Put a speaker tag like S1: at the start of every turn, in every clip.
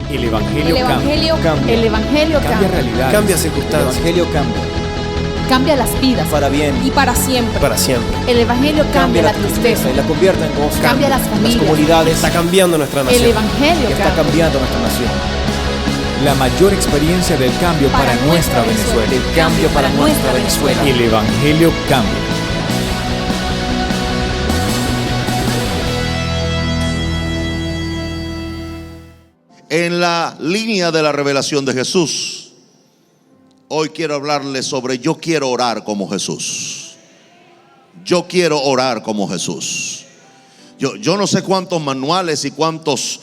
S1: El Evangelio cambia.
S2: El Evangelio
S1: Cambia realidades.
S3: Cambia
S1: El
S3: circunstancias.
S1: Evangelio cambia.
S2: cambia las vidas
S3: Para bien.
S2: y para siempre.
S3: Para siempre.
S2: El Evangelio cambia la tristeza,
S1: y la convierte en gozo.
S2: cambia las
S1: Las
S2: familias.
S1: comunidades.
S3: Está cambiando nuestra nación.
S2: El Evangelio
S1: Está
S2: cambia.
S1: cambiando nuestra nación. La mayor experiencia del cambio para nuestra Venezuela.
S2: El cambio para nuestra Venezuela.
S1: El Evangelio cambia.
S4: En la línea de la revelación de Jesús, hoy quiero hablarles sobre yo quiero orar como Jesús. Yo quiero orar como Jesús. Yo no sé cuántos manuales y cuántas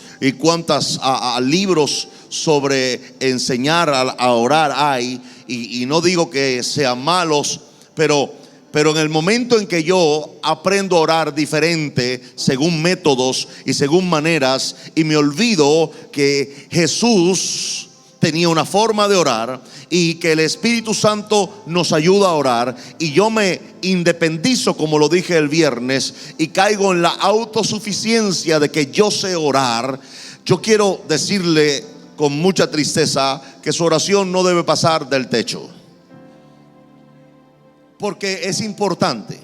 S4: libros sobre enseñar a orar hay, y no digo que sean malos, pero en el momento en que yo aprendo a orar diferente, según métodos y según maneras, y me olvido que Jesús tenía una forma de orar y que el Espíritu Santo nos ayuda a orar, y yo me independizo, como lo dije el viernes, y caigo en la autosuficiencia de que yo sé orar, yo quiero decirle con mucha tristeza que su oración no debe pasar del techo. Porque es importante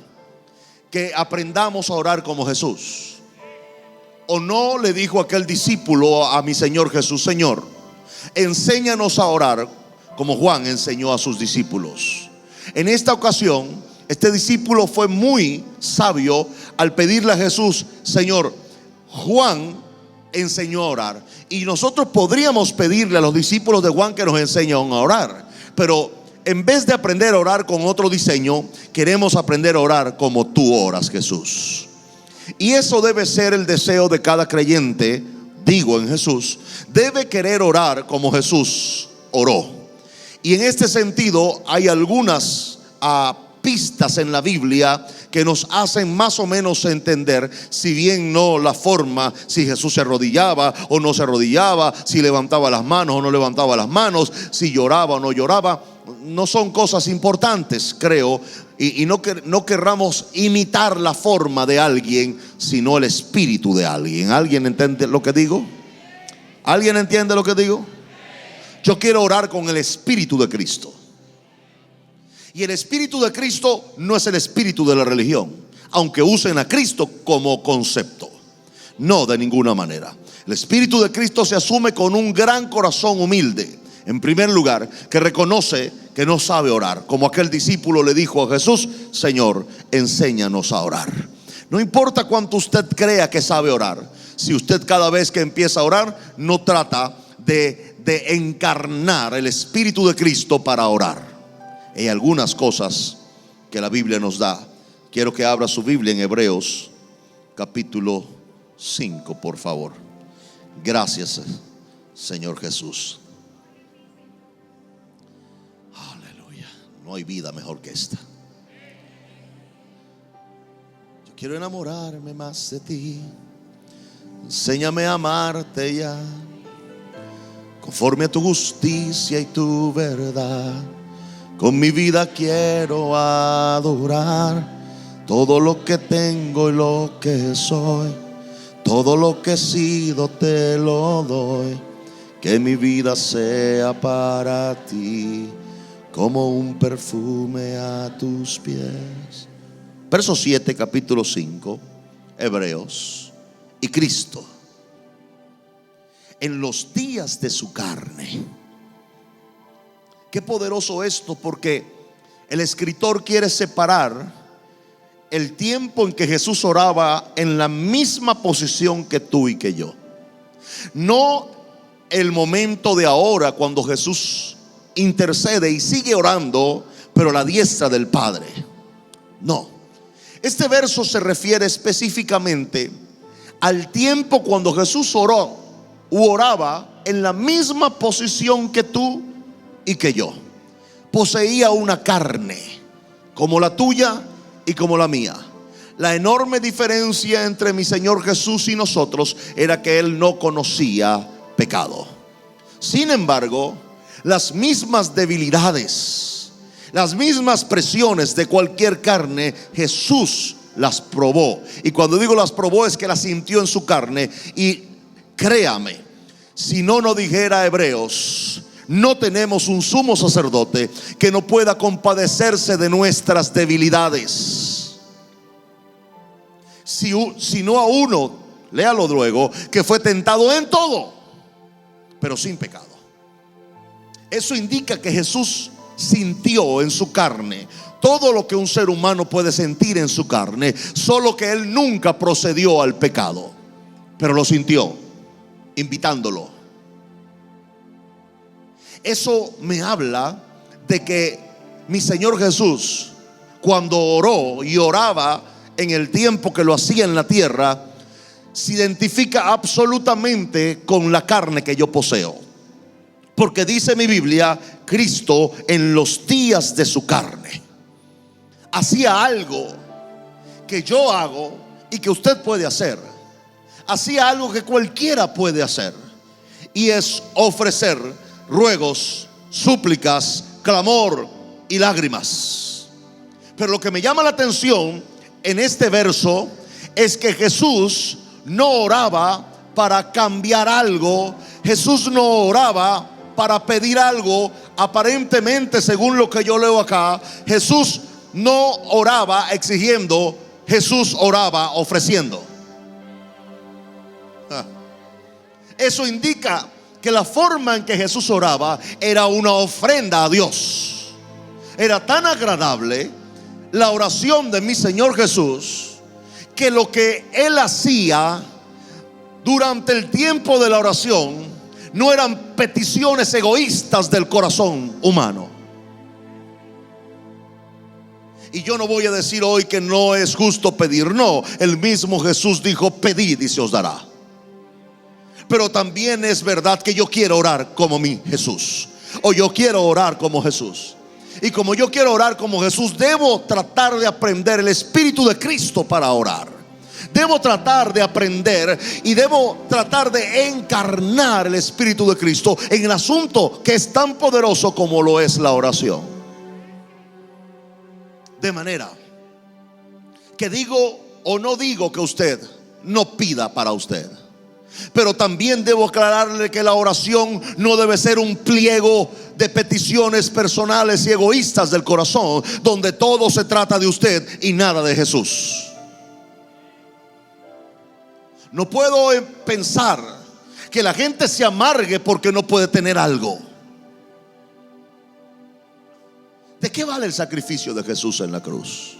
S4: que aprendamos a orar como Jesús. ¿O no le dijo aquel discípulo a mi Señor Jesús: Señor, enséñanos a orar como Juan enseñó a sus discípulos? En esta ocasión, este discípulo fue muy sabio al pedirle a Jesús: Señor, Juan enseñó a orar, y nosotros podríamos pedirle a los discípulos de Juan que nos enseñen a orar, pero en vez de aprender a orar con otro diseño, queremos aprender a orar como tú oras, Jesús. Y eso debe ser el deseo de cada creyente, digo en Jesús, debe querer orar como Jesús oró. Y en este sentido hay algunas pistas en la Biblia que nos hacen más o menos entender, si bien no la forma, si Jesús se arrodillaba o no se arrodillaba, si levantaba las manos o no levantaba las manos, si lloraba o no lloraba. No son cosas importantes, creo, y no querramos imitar la forma de alguien, sino el espíritu de alguien. ¿Alguien entiende lo que digo? ¿Alguien entiende lo que digo? Yo quiero orar con el espíritu de Cristo. Y el espíritu de Cristo no es el espíritu de la religión, aunque usen a Cristo como concepto. No, de ninguna manera. El espíritu de Cristo se asume con un gran corazón humilde, en primer lugar, que reconoce que no sabe orar, como aquel discípulo le dijo a Jesús: Señor, enséñanos a orar. No importa cuánto usted crea que sabe orar, si usted cada vez que empieza a orar no trata de encarnar el espíritu de Cristo para orar. Hay algunas cosas que la Biblia nos da. Quiero que abra su Biblia en Hebreos capítulo 5, por favor. Gracias, Señor Jesús. Aleluya. No hay vida mejor que esta. Yo quiero enamorarme más de ti. Enséñame a amarte ya, conforme a tu justicia y tu verdad. Con mi vida quiero adorar, todo lo que tengo y lo que soy, todo lo que he sido te lo doy. Que mi vida sea para ti como un perfume a tus pies. Verso 7, capítulo 5, Hebreos. Y Cristo, en los días de su carne. Qué poderoso esto, porque el escritor quiere separar el tiempo en que Jesús oraba en la misma posición que tú y que yo. No el momento de ahora, cuando Jesús intercede y sigue orando, pero a la diestra del Padre. No. Este verso se refiere específicamente al tiempo cuando Jesús oró u oraba en la misma posición que tú y que yo. Poseía una carne como la tuya y como la mía. La enorme diferencia entre mi Señor Jesús y nosotros era que Él no conocía pecado. Sin embargo, las mismas debilidades, las mismas presiones de cualquier carne, Jesús las probó. Y cuando digo las probó, es que las sintió en su carne. Y créame, Si no nos dijera Hebreos, no tenemos un sumo sacerdote que no pueda compadecerse de nuestras debilidades, sino a uno, léalo luego, que fue tentado en todo, pero sin pecado. Eso indica que Jesús sintió en su carne todo lo que un ser humano puede sentir en su carne, solo que Él nunca procedió al pecado, pero lo sintió, invitándolo. Eso me habla de que mi Señor Jesús, cuando oró y oraba en el tiempo que lo hacía en la tierra, se identifica absolutamente con la carne que yo poseo. Porque dice mi Biblia, Cristo en los días de su carne hacía algo que yo hago y que usted puede hacer. Hacía algo que cualquiera puede hacer, y es ofrecer ruegos, súplicas, clamor y lágrimas. Pero lo que me llama la atención en este verso es que Jesús no oraba para cambiar algo. Jesús no oraba para pedir algo. Aparentemente, según lo que yo leo acá, Jesús no oraba exigiendo, Jesús oraba ofreciendo. Eso indica que la forma en que Jesús oraba era una ofrenda a Dios. Era tan agradable la oración de mi Señor Jesús, que lo que Él hacía durante el tiempo de la oración no eran peticiones egoístas del corazón humano. Y yo no voy a decir hoy que no es justo pedir, no. El mismo Jesús dijo: pedid y se os dará. Pero también es verdad que yo quiero orar como mi Jesús, o yo quiero orar como Jesús. Y como yo quiero orar como Jesús, debo tratar de aprender el Espíritu de Cristo para orar. Debo tratar de aprender y debo tratar de encarnar el Espíritu de Cristo en el asunto que es tan poderoso como lo es la oración. De manera que digo o no digo que usted no pida para usted, pero también debo aclararle que la oración no debe ser un pliego de peticiones personales y egoístas del corazón, donde todo se trata de usted y nada de Jesús. No puedo pensar que la gente se amargue porque no puede tener algo. ¿De qué vale el sacrificio de Jesús en la cruz?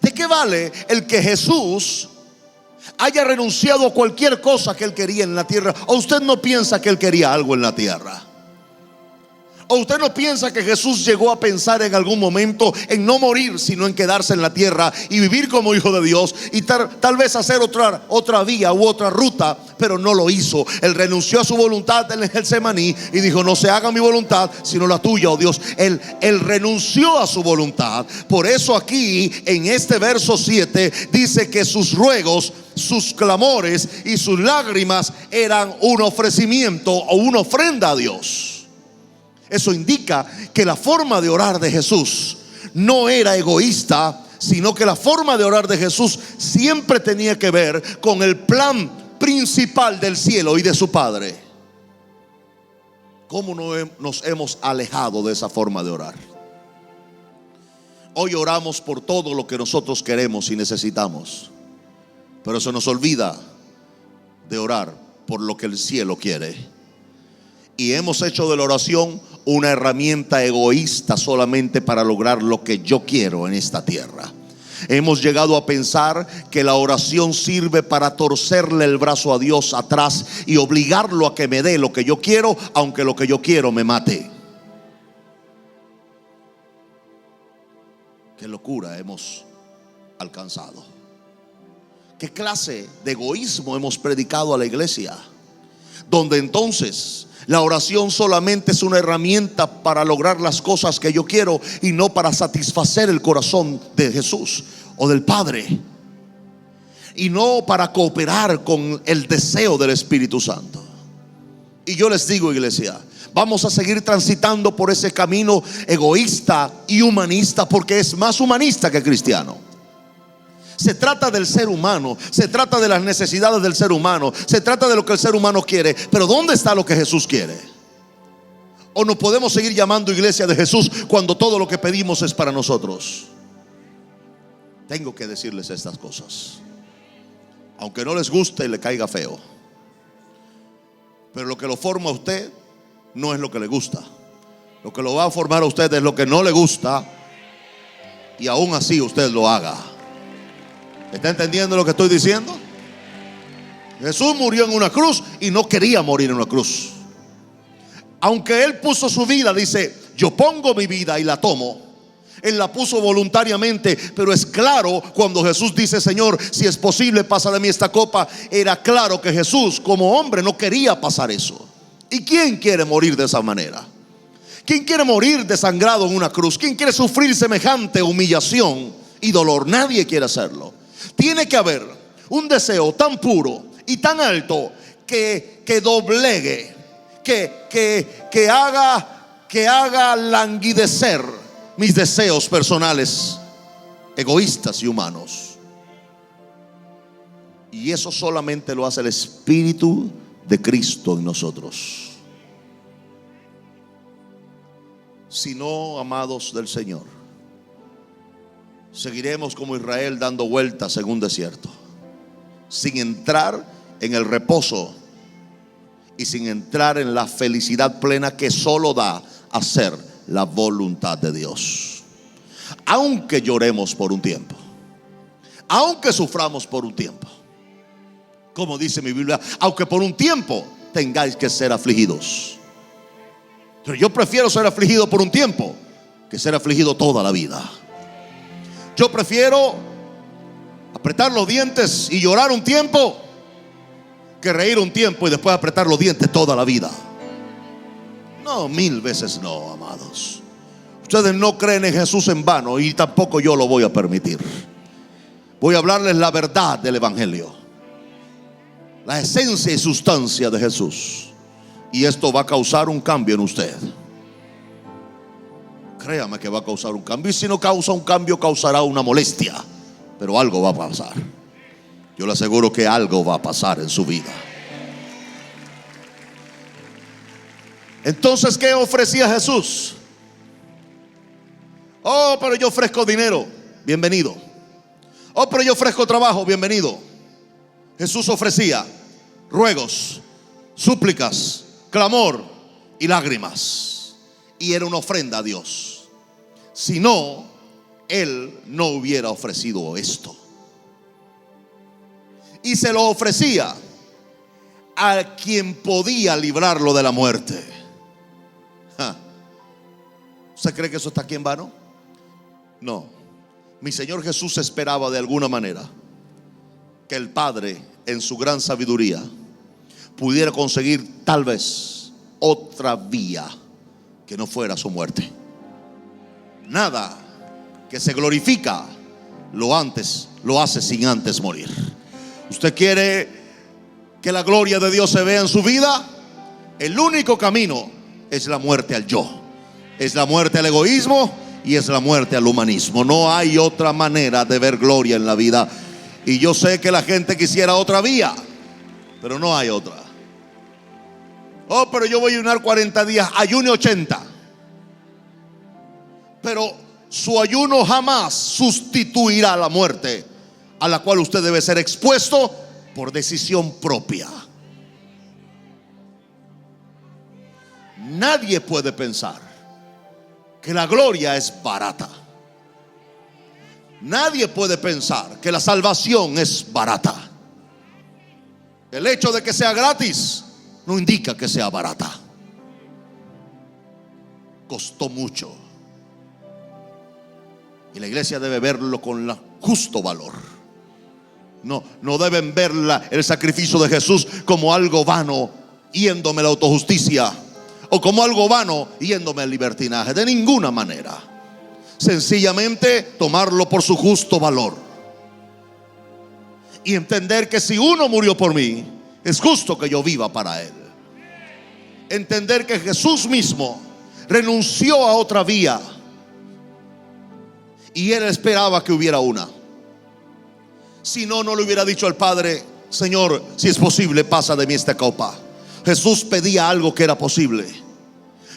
S4: ¿De qué vale el que Jesús haya renunciado a cualquier cosa que Él quería en la tierra? ¿O usted no piensa que Él quería algo en la tierra? ¿O usted no piensa que Jesús llegó a pensar en algún momento en no morir, sino en quedarse en la tierra y vivir como hijo de Dios y tal vez hacer otra vía u otra ruta? Pero no lo hizo. Él renunció a su voluntad en el Getsemaní y dijo: no se haga mi voluntad sino la tuya, oh Dios. Él renunció a su voluntad. Por eso aquí en este verso 7 dice que sus ruegos, sus clamores y sus lágrimas eran un ofrecimiento o una ofrenda a Dios. Eso indica que la forma de orar de Jesús no era egoísta, sino que la forma de orar de Jesús siempre tenía que ver con el plan principal del cielo y de su Padre. ¿Cómo nos hemos alejado de esa forma de orar? Hoy oramos por todo lo que nosotros queremos y necesitamos, pero se nos olvida de orar por lo que el cielo quiere. Y hemos hecho de la oración una herramienta egoísta solamente para lograr lo que yo quiero en esta tierra. Hemos llegado a pensar que la oración sirve para torcerle el brazo a Dios atrás y obligarlo a que me dé lo que yo quiero, aunque lo que yo quiero me mate. Qué locura hemos alcanzado. ¿Qué clase de egoísmo hemos predicado a la iglesia? Donde entonces la oración solamente es una herramienta para lograr las cosas que yo quiero y no para satisfacer el corazón de Jesús o del Padre, y no para cooperar con el deseo del Espíritu Santo. Y yo les digo, iglesia, vamos a seguir transitando por ese camino egoísta y humanista, porque es más humanista que cristiano. Se trata del ser humano, se trata de las necesidades del ser humano, se trata de lo que el ser humano quiere. Pero ¿dónde está lo que Jesús quiere? ¿O no podemos seguir llamando iglesia de Jesús cuando todo lo que pedimos es para nosotros? Tengo que decirles estas cosas, aunque no les guste y le caiga feo. Pero lo que lo forma a usted no es lo que le gusta. Lo que lo va a formar a usted es lo que no le gusta, y aún así usted lo haga. ¿Está entendiendo lo que estoy diciendo? Jesús murió en una cruz y no quería morir en una cruz. Aunque Él puso su vida, dice: yo pongo mi vida y la tomo. Él la puso voluntariamente. Pero es claro, cuando Jesús dice: Señor, si es posible, pasa de mí esta copa, era claro que Jesús como hombre no quería pasar eso. ¿Y quién quiere morir de esa manera? ¿Quién quiere morir desangrado en una cruz? ¿Quién quiere sufrir semejante humillación y dolor? Nadie quiere hacerlo. Tiene que haber un deseo tan puro y tan alto que doblegue, que haga languidecer mis deseos personales, egoístas y humanos. Y eso solamente lo hace el Espíritu de Cristo en nosotros. Si no, amados del Señor, seguiremos como Israel dando vueltas en un desierto, sin entrar en el reposo y sin entrar en la felicidad plena que solo da hacer la voluntad de Dios. Aunque lloremos por un tiempo, aunque suframos por un tiempo, como dice mi Biblia, aunque por un tiempo tengáis que ser afligidos. Pero yo prefiero ser afligido por un tiempo que ser afligido toda la vida. Yo prefiero apretar los dientes y llorar un tiempo que reír un tiempo y después apretar los dientes toda la vida. No, 1000 veces no, amados. Ustedes no creen en Jesús en vano, y tampoco yo lo voy a permitir. Voy a hablarles la verdad del Evangelio, la esencia y sustancia de Jesús. Y esto va a causar un cambio en usted. Créame que va a causar un cambio. Y si no causa un cambio, causará una molestia. Pero algo va a pasar. Yo le aseguro que algo va a pasar en su vida. Entonces, ¿qué ofrecía Jesús? Oh, pero yo ofrezco dinero. Bienvenido. Oh, pero yo ofrezco trabajo. Bienvenido. Jesús ofrecía ruegos, súplicas, clamor y lágrimas. Y era una ofrenda a Dios. Si no, Él no hubiera ofrecido esto. Y se lo ofrecía a quien podía librarlo de la muerte. ¿Usted cree que eso está aquí en vano? No. Mi Señor Jesús esperaba de alguna manera que el Padre, en su gran sabiduría, pudiera conseguir tal vez otra vía que no fuera su muerte. Nada que se glorifica lo hace sin antes morir. ¿Usted quiere que la gloria de Dios se vea en su vida? El único camino es la muerte al yo, es la muerte al egoísmo y es la muerte al humanismo. No hay otra manera de ver gloria en la vida. Y yo sé que la gente quisiera otra vía, pero no hay otra. Oh, pero yo voy a ayunar 40 días, ayune 80. Pero su ayuno jamás sustituirá la muerte a la cual usted debe ser expuesto por decisión propia. Nadie puede pensar que la gloria es barata. Nadie puede pensar que la salvación es barata. El hecho de que sea gratis no indica que sea barata. Costó mucho. Y la iglesia debe verlo con el justo valor. No deben ver el sacrificio de Jesús como algo vano, yéndome a la autojusticia, o como algo vano, yéndome al libertinaje. De ninguna manera. Sencillamente tomarlo por su justo valor y entender que si uno murió por mí, es justo que yo viva para Él. Entender que Jesús mismo renunció a otra vía y Él esperaba que hubiera una. Si no, no le hubiera dicho al Padre: Señor, si es posible, pasa de mí esta copa. Jesús pedía algo que era posible.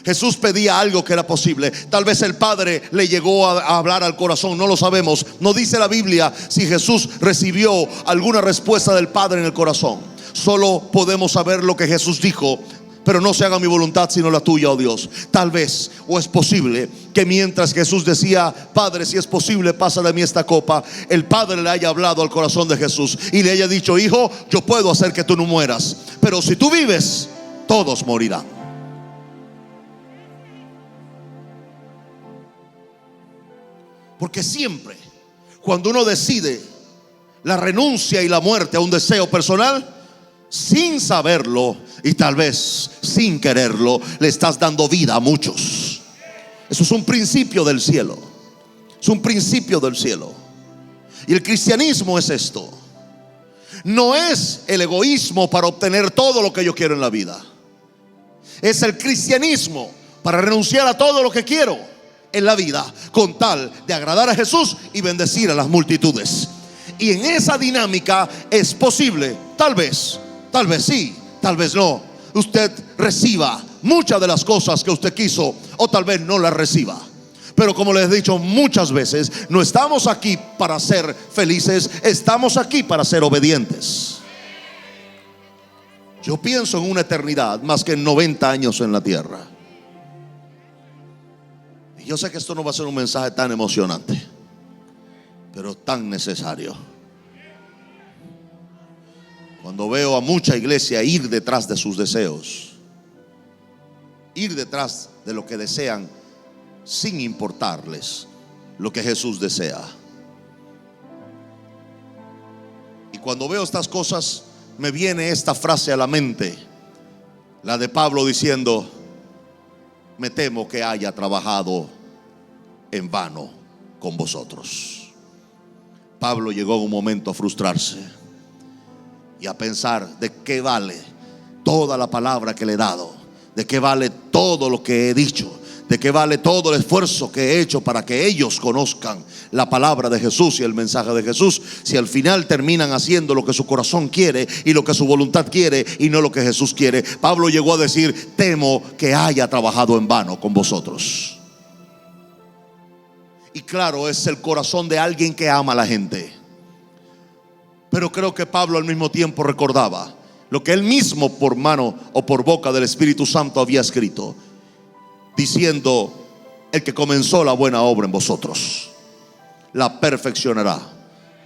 S4: Jesús pedía algo que era posible. Tal vez el Padre le llegó a hablar al corazón, no lo sabemos. No dice la Biblia si Jesús recibió alguna respuesta del Padre en el corazón. Solo podemos saber lo que Jesús dijo: pero no se haga mi voluntad sino la tuya, oh Dios. Tal vez, o es posible, que mientras Jesús decía: Padre, si es posible, pasa de mí esta copa, el Padre le haya hablado al corazón de Jesús y le haya dicho: hijo, yo puedo hacer que tú no mueras, pero si tú vives, todos morirán. Porque siempre, cuando uno decide la renuncia y la muerte a un deseo personal, sin saberlo y tal vez sin quererlo, le estás dando vida a muchos. Eso es un principio del cielo. Es un principio del cielo. Y el cristianismo es esto. No es el egoísmo para obtener todo lo que yo quiero en la vida. Es el cristianismo para renunciar a todo lo que quiero en la vida, con tal de agradar a Jesús y bendecir a las multitudes. Y en esa dinámica es posible, tal vez sí, tal vez no, usted reciba muchas de las cosas que usted quiso, o tal vez no las reciba. Pero como les he dicho muchas veces, no estamos aquí para ser felices, estamos aquí para ser obedientes. Yo pienso en una eternidad más que en 90 años en la tierra. Y yo sé que esto no va a ser un mensaje tan emocionante, pero tan necesario. Cuando veo a mucha iglesia ir detrás de sus deseos, ir detrás de lo que desean, sin importarles lo que Jesús desea. Y cuando veo estas cosas, me viene esta frase a la mente, la de Pablo diciendo: me temo que haya trabajado en vano con vosotros. Pablo llegó en un momento a frustrarse y a pensar: ¿de qué vale toda la palabra que le he dado? ¿De qué vale todo lo que he dicho? ¿De qué vale todo el esfuerzo que he hecho para que ellos conozcan la palabra de Jesús y el mensaje de Jesús, si al final terminan haciendo lo que su corazón quiere y lo que su voluntad quiere y no lo que Jesús quiere? Pablo llegó a decir: temo que haya trabajado en vano con vosotros. Y claro, es el corazón de alguien que ama a la gente. Pero creo que Pablo al mismo tiempo recordaba lo que él mismo por mano o por boca del Espíritu Santo había escrito, diciendo: el que comenzó la buena obra en vosotros la perfeccionará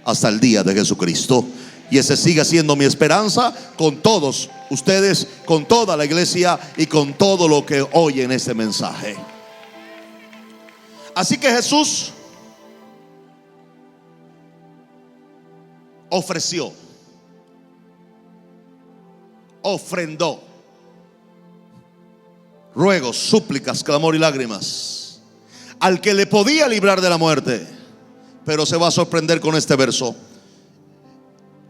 S4: hasta el día de Jesucristo. Y ese sigue siendo mi esperanza con todos ustedes, con toda la iglesia y con todo lo que oyen este mensaje. Así que Jesús ofreció, ofrendó ruegos, súplicas, clamor y lágrimas al que le podía librar de la muerte. Pero se va a sorprender con este verso: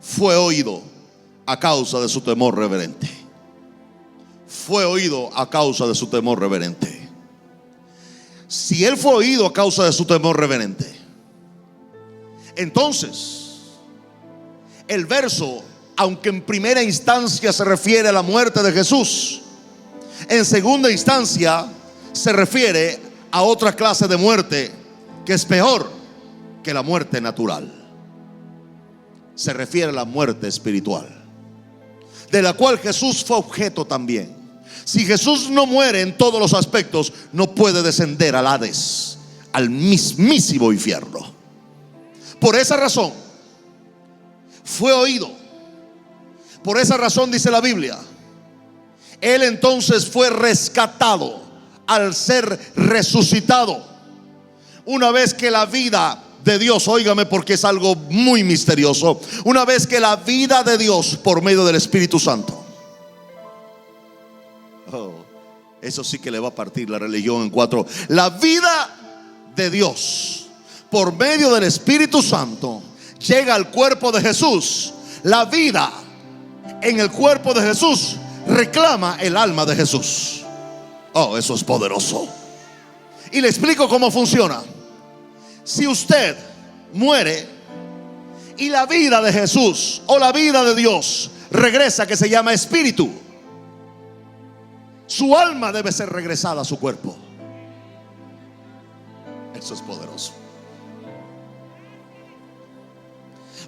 S4: fue oído a causa de su temor reverente. Fue oído a causa de su temor reverente. Si él fue oído a causa de su temor reverente, entonces el verso, aunque en primera instancia se refiere a la muerte de Jesús, en segunda instancia se refiere a otra clase de muerte que es peor que la muerte natural. Se refiere a la muerte espiritual, de la cual Jesús fue objeto también. Si Jesús no muere en todos los aspectos, no puede descender al Hades, al mismísimo infierno. Por esa razón fue oído. Por esa razón dice la Biblia, él entonces fue rescatado al ser resucitado. Una vez que la vida de Dios, óigame porque es algo muy misterioso, una vez que la vida de Dios por medio del Espíritu Santo, eso sí que le va a partir la religión en cuatro. La vida de Dios por medio del Espíritu Santo llega al cuerpo de Jesús. La vida en el cuerpo de Jesús reclama el alma de Jesús. Oh, eso es poderoso. Y le explico cómo funciona. Si usted muere Y la vida de Jesús o la vida de Dios regresa, que se llama espíritu. Su alma debe ser regresada a su cuerpo. Eso es poderoso.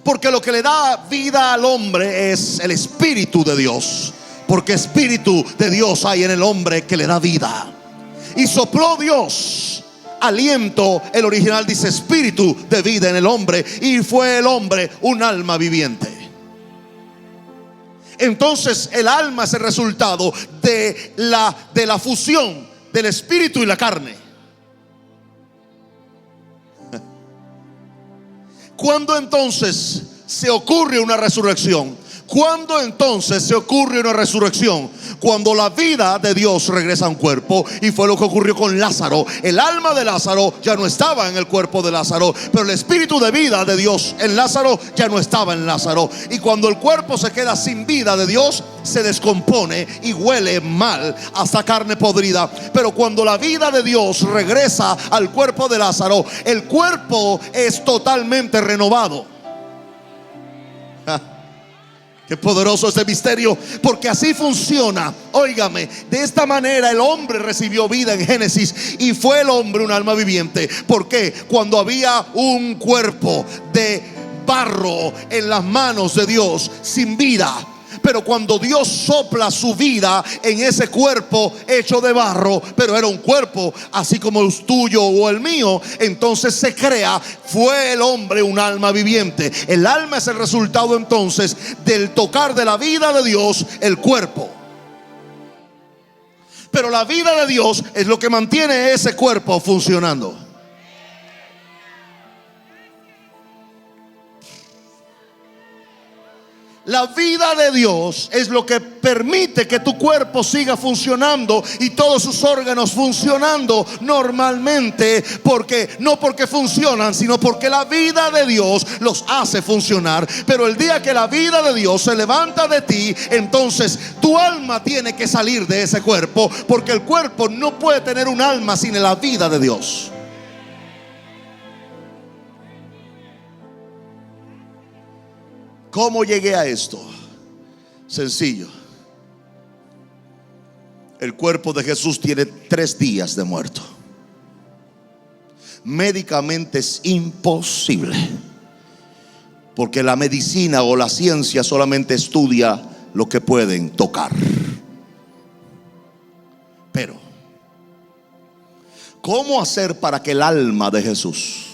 S4: Porque lo que le da vida al hombre es el espíritu de Dios. Porque espíritu de Dios hay en el hombre que le da vida. Y sopló Dios aliento, el original dice espíritu de vida en el hombre, y fue el hombre un alma viviente. Entonces el alma es el resultado de la fusión del espíritu y la carne. ¿Cuándo entonces se ocurre una resurrección? ¿Cuándo entonces se ocurre una resurrección? Cuando la vida de Dios regresa a un cuerpo. Y fue lo que ocurrió con Lázaro. El alma de Lázaro ya no estaba en el cuerpo de Lázaro, pero el espíritu de vida de Dios en Lázaro ya no estaba en Lázaro. Y cuando el cuerpo se queda sin vida de Dios, se descompone y huele mal, hasta carne podrida. Pero cuando la vida de Dios regresa al cuerpo de Lázaro, el cuerpo es totalmente renovado. Qué poderoso este misterio, porque así funciona. Óigame, de esta manera el hombre recibió vida en Génesis, y fue el hombre un alma viviente. ¿Por qué? Cuando había un cuerpo de barro en las manos de Dios sin vida. Pero cuando Dios sopla su vida en ese cuerpo hecho de barro, pero era un cuerpo así como el tuyo o el mío, entonces se crea, fue el hombre un alma viviente. El alma es el resultado entonces del tocar de la vida de Dios el cuerpo. Pero la vida de Dios es lo que mantiene ese cuerpo funcionando. La vida de Dios es lo que permite que tu cuerpo siga funcionando y todos sus órganos funcionando normalmente, porque no porque funcionan, sino porque la vida de Dios los hace funcionar. Pero el día que la vida de Dios se levanta de ti, entonces tu alma tiene que salir de ese cuerpo, porque el cuerpo no puede tener un alma sin la vida de Dios. ¿Cómo llegué a esto? Sencillo. El cuerpo de Jesús tiene 3 días de muerto. Médicamente es imposible, porque la medicina o la ciencia solamente estudia lo que pueden tocar. Pero ¿cómo hacer para que el alma de Jesús,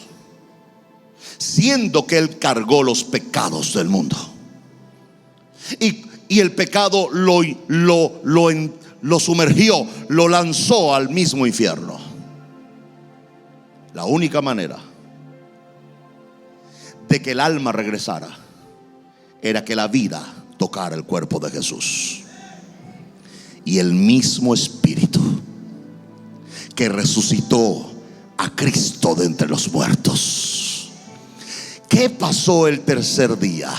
S4: siendo que Él cargó los pecados del mundo, y el pecado lo sumergió, lo lanzó al mismo infierno? La única manera de que el alma regresara era que la vida tocara el cuerpo de Jesús. Y el mismo Espíritu que resucitó a Cristo de entre los muertos. ¿Qué pasó el tercer día?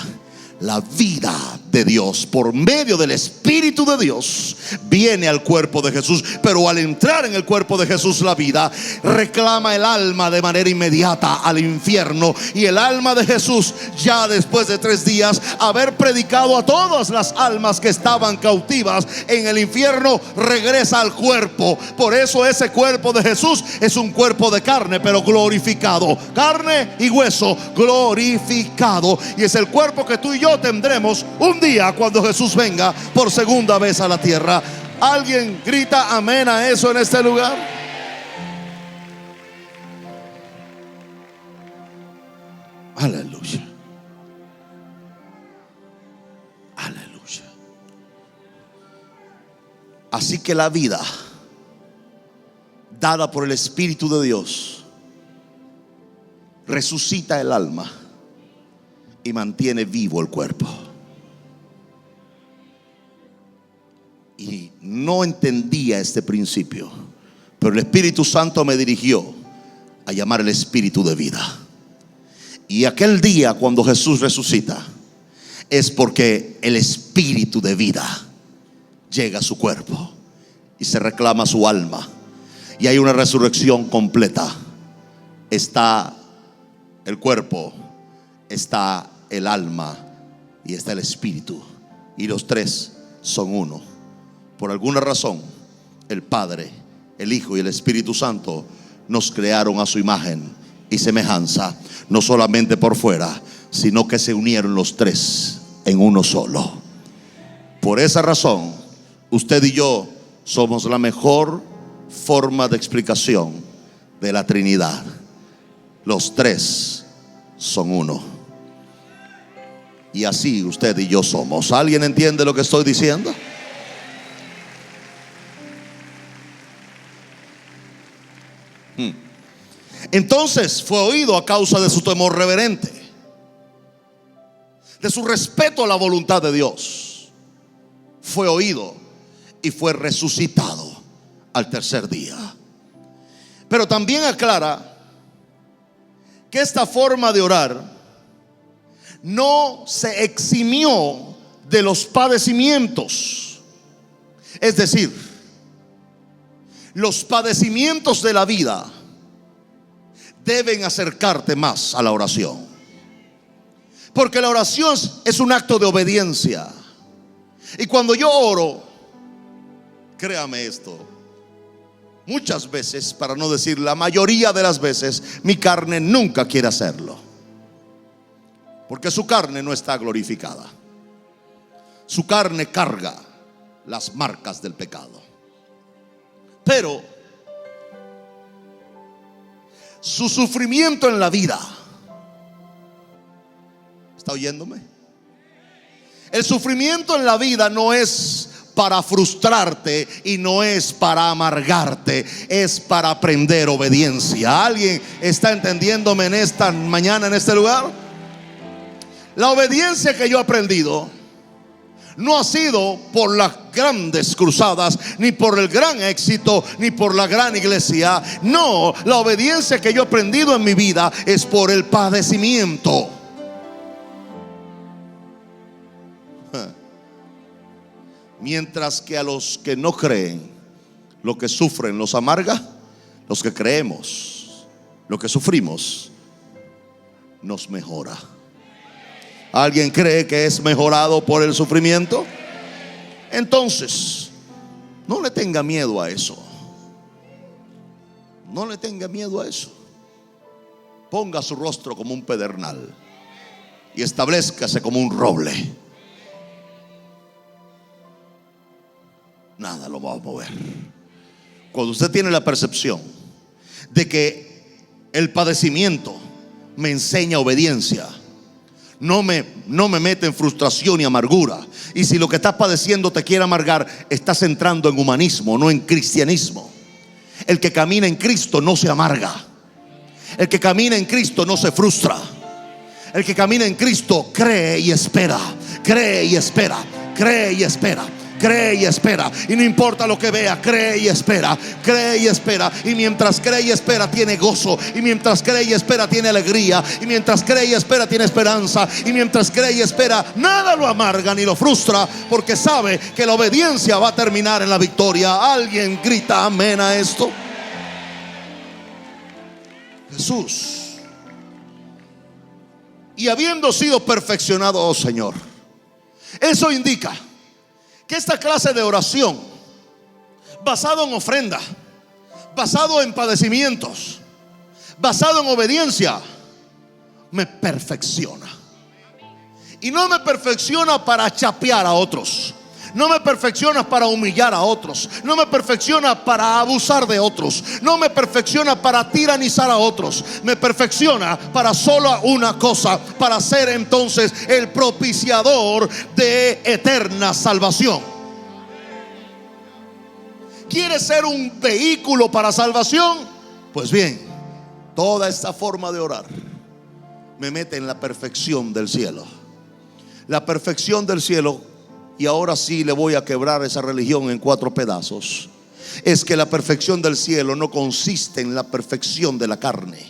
S4: La vida de Dios, por medio del Espíritu de Dios, viene al cuerpo de Jesús. Pero al entrar en el cuerpo de Jesús, la vida reclama el alma de manera inmediata al infierno. Y el alma de Jesús, ya después de 3 días haber predicado a todas las almas que estaban cautivas en el infierno, regresa al cuerpo. Por eso ese cuerpo de Jesús es un cuerpo de carne, pero glorificado. Carne y hueso glorificado. Y es el cuerpo que tú y yo tendremos un día cuando Jesús venga por segunda vez a la tierra. ¿Alguien grita amén a eso en este lugar? Aleluya. Aleluya. Así que la vida dada por el Espíritu de Dios resucita el alma y mantiene vivo el cuerpo. Y no entendía este principio, pero el Espíritu Santo me dirigió a llamar el espíritu de vida. Y aquel día cuando Jesús resucita, es porque el espíritu de vida llega a su cuerpo y se reclama su alma, y hay una resurrección completa. Está el cuerpo, está el alma y está el espíritu. Y los tres son uno. Por alguna razón, el Padre, el Hijo y el Espíritu Santo nos crearon a su imagen y semejanza. No solamente por fuera, sino que se unieron los tres en uno solo. Por esa razón, usted y yo somos la mejor forma de explicación de la Trinidad. Los tres son uno. Y así usted y yo somos. ¿Alguien entiende lo que estoy diciendo? Entonces fue oído a causa de su temor reverente, de su respeto a la voluntad de Dios. Fue oído y fue resucitado al tercer día. Pero también aclara que esta forma de orar no se eximió de los padecimientos. Es decir, los padecimientos de la vida deben acercarte más a la oración, porque la oración es un acto de obediencia. Y cuando yo oro, créame esto, muchas veces, para no decir la mayoría de las veces, mi carne nunca quiere hacerlo, porque su carne no está glorificada. Su carne carga las marcas del pecado. Pero su sufrimiento en la vida, ¿está oyéndome? El sufrimiento en la vida no es para frustrarte y no es para amargarte, es para aprender obediencia. ¿Alguien está entendiéndome en esta mañana, en este lugar? La obediencia que yo he aprendido no ha sido por las grandes cruzadas, ni por el gran éxito, ni por la gran iglesia. No, la obediencia que yo he aprendido en mi vida es por el padecimiento. Mientras que a los que no creen, lo que sufren los amarga, los que creemos, lo que sufrimos nos mejora. ¿Alguien cree que es mejorado por el sufrimiento? Entonces, no le tenga miedo a eso. No le tenga miedo a eso. Ponga su rostro como un pedernal y establezcase como un roble. Nada lo va a mover. Cuando usted tiene la percepción de que el padecimiento me enseña obediencia, no me mete en frustración y amargura. Y si lo que estás padeciendo te quiere amargar, estás entrando en humanismo, no en cristianismo. El que camina en Cristo no se amarga. El que camina en Cristo no se frustra. El que camina en Cristo cree y espera. Cree y espera. Cree y espera. Cree y espera. Y no importa lo que vea, cree y espera. Cree y espera. Y mientras cree y espera tiene gozo. Y mientras cree y espera tiene alegría. Y mientras cree y espera tiene esperanza. Y mientras cree y espera, nada lo amarga ni lo frustra, porque sabe que la obediencia va a terminar en la victoria. ¿Alguien grita amén a esto? Jesús, y habiendo sido perfeccionado, oh Señor, eso indica que esta clase de oración, basado en ofrenda, basado en padecimientos, basado en obediencia, me perfecciona. Y no me perfecciona para chapear a otros. No me perfecciona para humillar a otros. No me perfecciona para abusar de otros. No me perfecciona para tiranizar a otros. Me perfecciona para solo una cosa: para ser entonces el propiciador de eterna salvación. ¿Quieres ser un vehículo para salvación? Pues bien, toda esta forma de orar me mete en la perfección del cielo. La perfección del cielo. Y ahora sí le voy a quebrar esa religión en 4 pedazos. Es que la perfección del cielo no consiste en la perfección de la carne.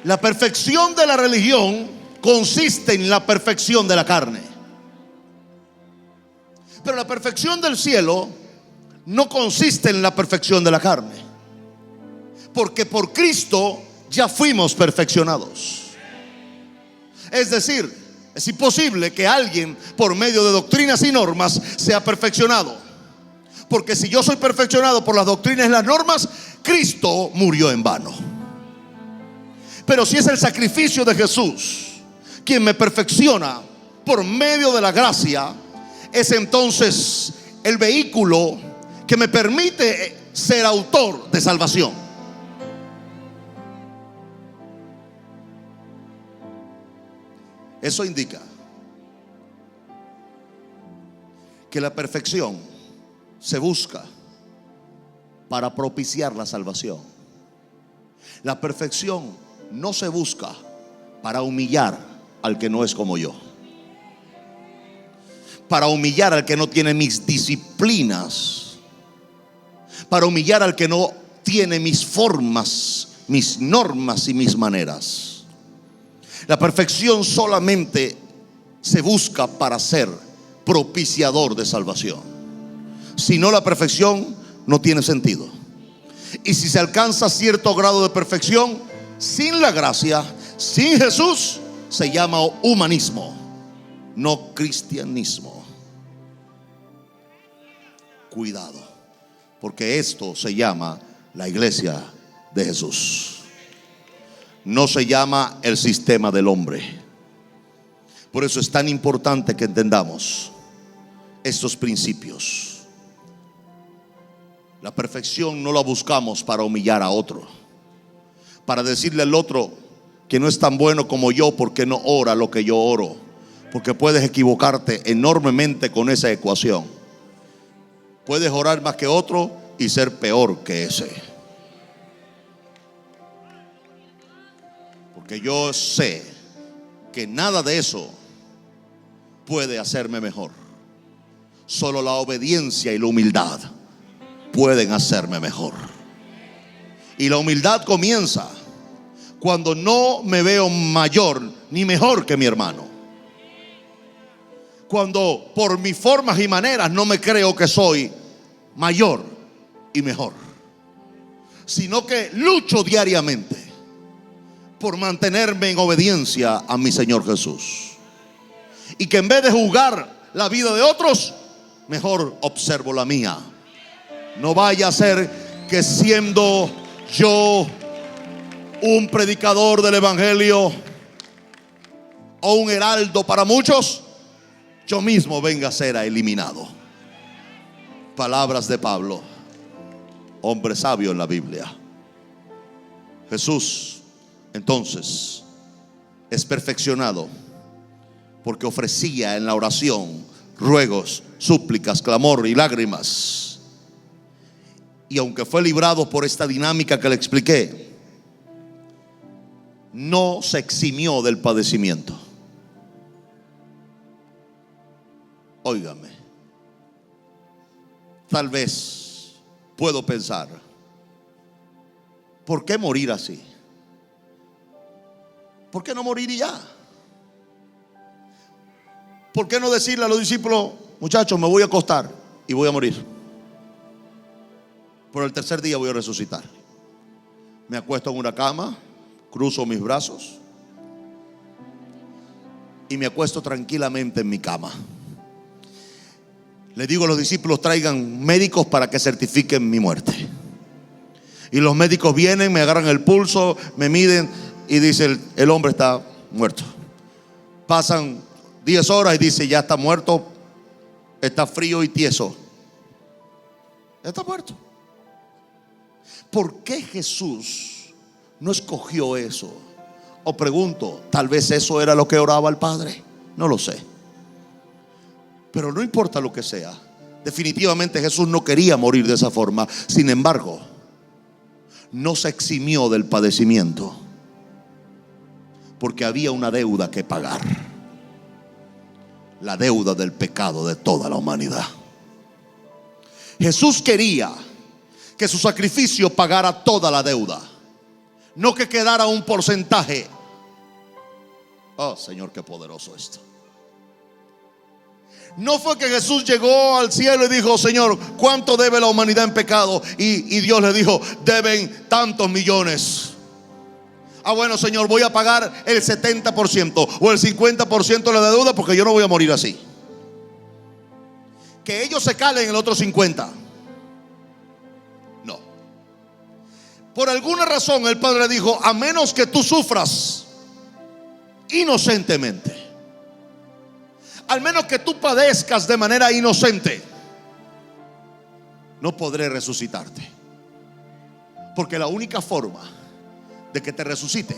S4: La perfección de la religión consiste en la perfección de la carne. Pero la perfección del cielo no consiste en la perfección de la carne, porque por Cristo ya fuimos perfeccionados. Es decir, es imposible que alguien por medio de doctrinas y normas sea perfeccionado, porque si yo soy perfeccionado por las doctrinas y las normas, Cristo murió en vano. Pero si es el sacrificio de Jesús quien me perfecciona por medio de la gracia, es entonces el vehículo que me permite ser autor de salvación. Eso indica que la perfección se busca para propiciar la salvación. La perfección no se busca para humillar al que no es como yo, para humillar al que no tiene mis disciplinas, para humillar al que no tiene mis formas, mis normas y mis maneras. La perfección solamente se busca para ser propiciador de salvación. Si no, la perfección no tiene sentido. Y si se alcanza cierto grado de perfección sin la gracia, sin Jesús, se llama humanismo, no cristianismo. Cuidado, porque esto se llama la iglesia de Jesús. No se llama el sistema del hombre. Por eso es tan importante que entendamos estos principios. La perfección no la buscamos para humillar a otro, para decirle al otro que no es tan bueno como yo porque no ora lo que yo oro, porque puedes equivocarte enormemente con esa ecuación. Puedes orar más que otro y ser peor que ese. Porque yo sé que nada de eso puede hacerme mejor. Solo la obediencia y la humildad pueden hacerme mejor. Y la humildad comienza cuando no me veo mayor ni mejor que mi hermano. Cuando por mis formas y maneras no me creo que soy mayor y mejor, sino que lucho diariamente por mantenerme en obediencia a mi Señor Jesús. Y que en vez de juzgar la vida de otros, mejor observo la mía. No vaya a ser que siendo yo un predicador del evangelio o un heraldo para muchos, yo mismo venga a ser eliminado. Palabras de Pablo, hombre sabio en la Biblia. Jesús entonces es perfeccionado porque ofrecía en la oración ruegos, súplicas, clamor y lágrimas. Y aunque fue librado por esta dinámica que le expliqué, no se eximió del padecimiento. Óigame, tal vez puedo pensar, ¿por qué morir así? ¿Por qué no morir y ya? ¿Por qué no decirle a los discípulos, muchachos, me voy a acostar y voy a morir? Pero el tercer día voy a resucitar. Me acuesto en una cama, cruzo mis brazos y me acuesto tranquilamente en mi cama. Le digo a los discípulos, traigan médicos para que certifiquen mi muerte. Y los médicos vienen, me agarran el pulso, me miden y dicen, el hombre está muerto. Pasan 10 horas y dice, ya está muerto, está frío y tieso. Está muerto. ¿Por qué Jesús no escogió eso? O pregunto, tal vez eso era lo que oraba al Padre. No lo sé. Pero no importa lo que sea, definitivamente Jesús no quería morir de esa forma. Sin embargo, no se eximió del padecimiento, porque había una deuda que pagar. La deuda del pecado de toda la humanidad. Jesús quería que su sacrificio pagara toda la deuda, no que quedara un porcentaje. Oh Señor, qué poderoso esto. No fue que Jesús llegó al cielo y dijo: Señor, ¿cuánto debe la humanidad en pecado? Y Dios le dijo: deben tantos millones. Ah, bueno, Señor, voy a pagar el 70% o el 50% de la deuda, porque yo no voy a morir así. Que ellos se calen el otro 50%. No. Por alguna razón el Padre dijo: a menos que tú sufras inocentemente, al menos que tú padezcas de manera inocente, no podré resucitarte. Porque la única forma de que te resucite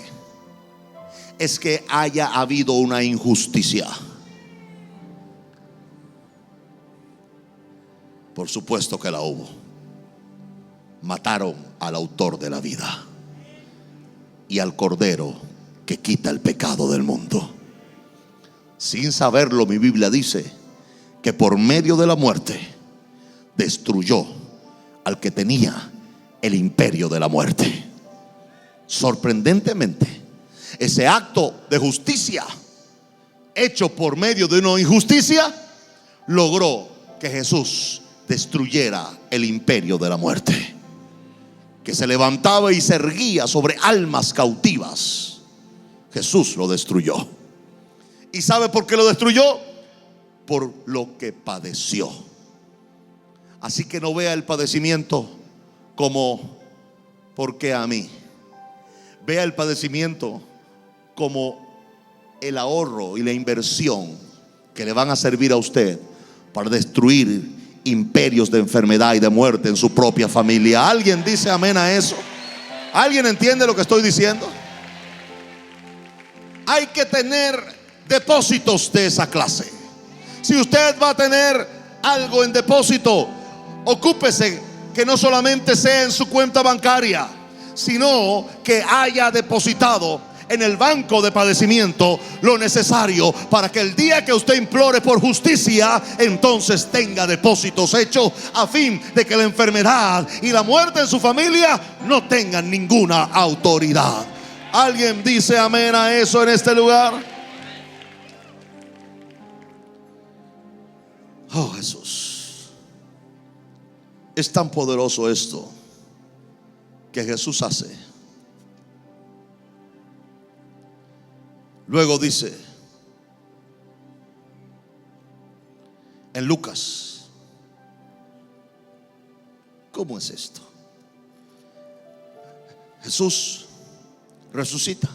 S4: es que haya habido una injusticia. Por supuesto que la hubo. Mataron al autor de la vida y al Cordero que quita el pecado del mundo. Sin saberlo, mi Biblia dice que por medio de la muerte destruyó al que tenía el imperio de la muerte. Sorprendentemente, ese acto de justicia hecho por medio de una injusticia logró que Jesús destruyera el imperio de la muerte, que se levantaba y se erguía sobre almas cautivas. Jesús lo destruyó. ¿Y sabe por qué lo destruyó? Por lo que padeció. Así que no vea el padecimiento como ¿por qué a mí? Vea el padecimiento como el ahorro y la inversión que le van a servir a usted para destruir imperios de enfermedad y de muerte en su propia familia. ¿Alguien dice amén a eso? ¿Alguien entiende lo que estoy diciendo? Hay que tener depósitos de esa clase. Si usted va a tener algo en depósito, ocúpese que no solamente sea en su cuenta bancaria, sino que haya depositado en el banco de padecimiento lo necesario para que el día que usted implore por justicia, entonces tenga depósitos hechos a fin de que la enfermedad y la muerte en su familia no tengan ninguna autoridad. ¿Alguien dice amén a eso en este lugar? Oh, Jesús. Es tan poderoso esto que Jesús hace. Luego dice en Lucas, ¿cómo es esto? Jesús resucita.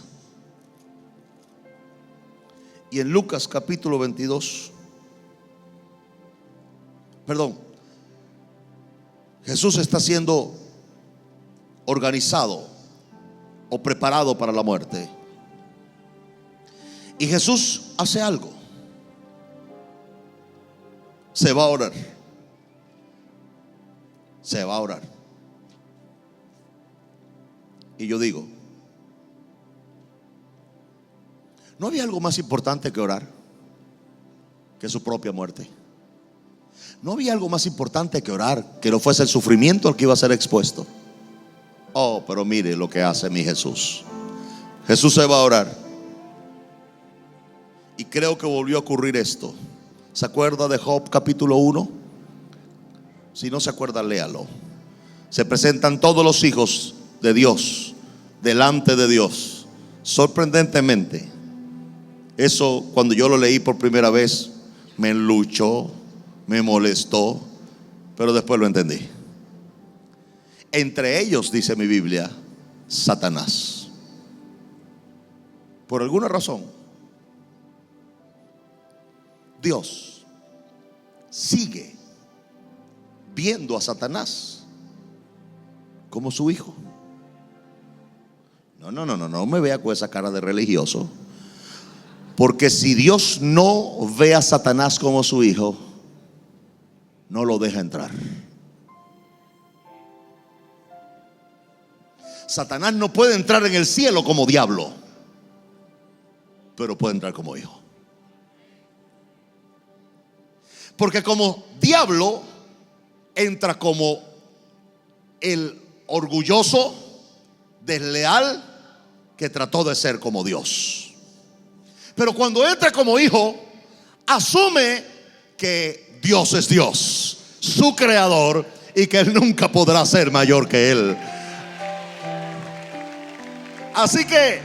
S4: Y en Lucas capítulo 22, Jesús está siendo organizado o preparado para la muerte. Y Jesús hace algo. Se va a orar. Se va a orar. Y yo digo, ¿no había algo más importante que orar que su propia muerte? ¿No había algo más importante que orar que no fuese el sufrimiento al que iba a ser expuesto? Oh, pero mire lo que hace mi Jesús. Jesús se va a orar. Y creo que volvió a ocurrir esto. ¿Se acuerda de Job capítulo 1? Si no se acuerda, léalo. Se presentan todos los hijos de Dios delante de Dios. Sorprendentemente, eso cuando yo lo leí por primera vez me enluchó, me molestó, pero después lo entendí. Entre ellos, dice mi Biblia, Satanás. Por alguna razón, Dios sigue viendo a Satanás como su hijo. No me vea con esa cara de religioso. Porque si Dios no ve a Satanás como su hijo, no lo deja entrar. Satanás no puede entrar en el cielo como diablo, pero puede entrar como hijo. Porque como diablo entra como el orgulloso, desleal, que trató de ser como Dios. Pero cuando entra como hijo, asume que Dios es Dios, su creador, y que Él nunca podrá ser mayor que Él. Así que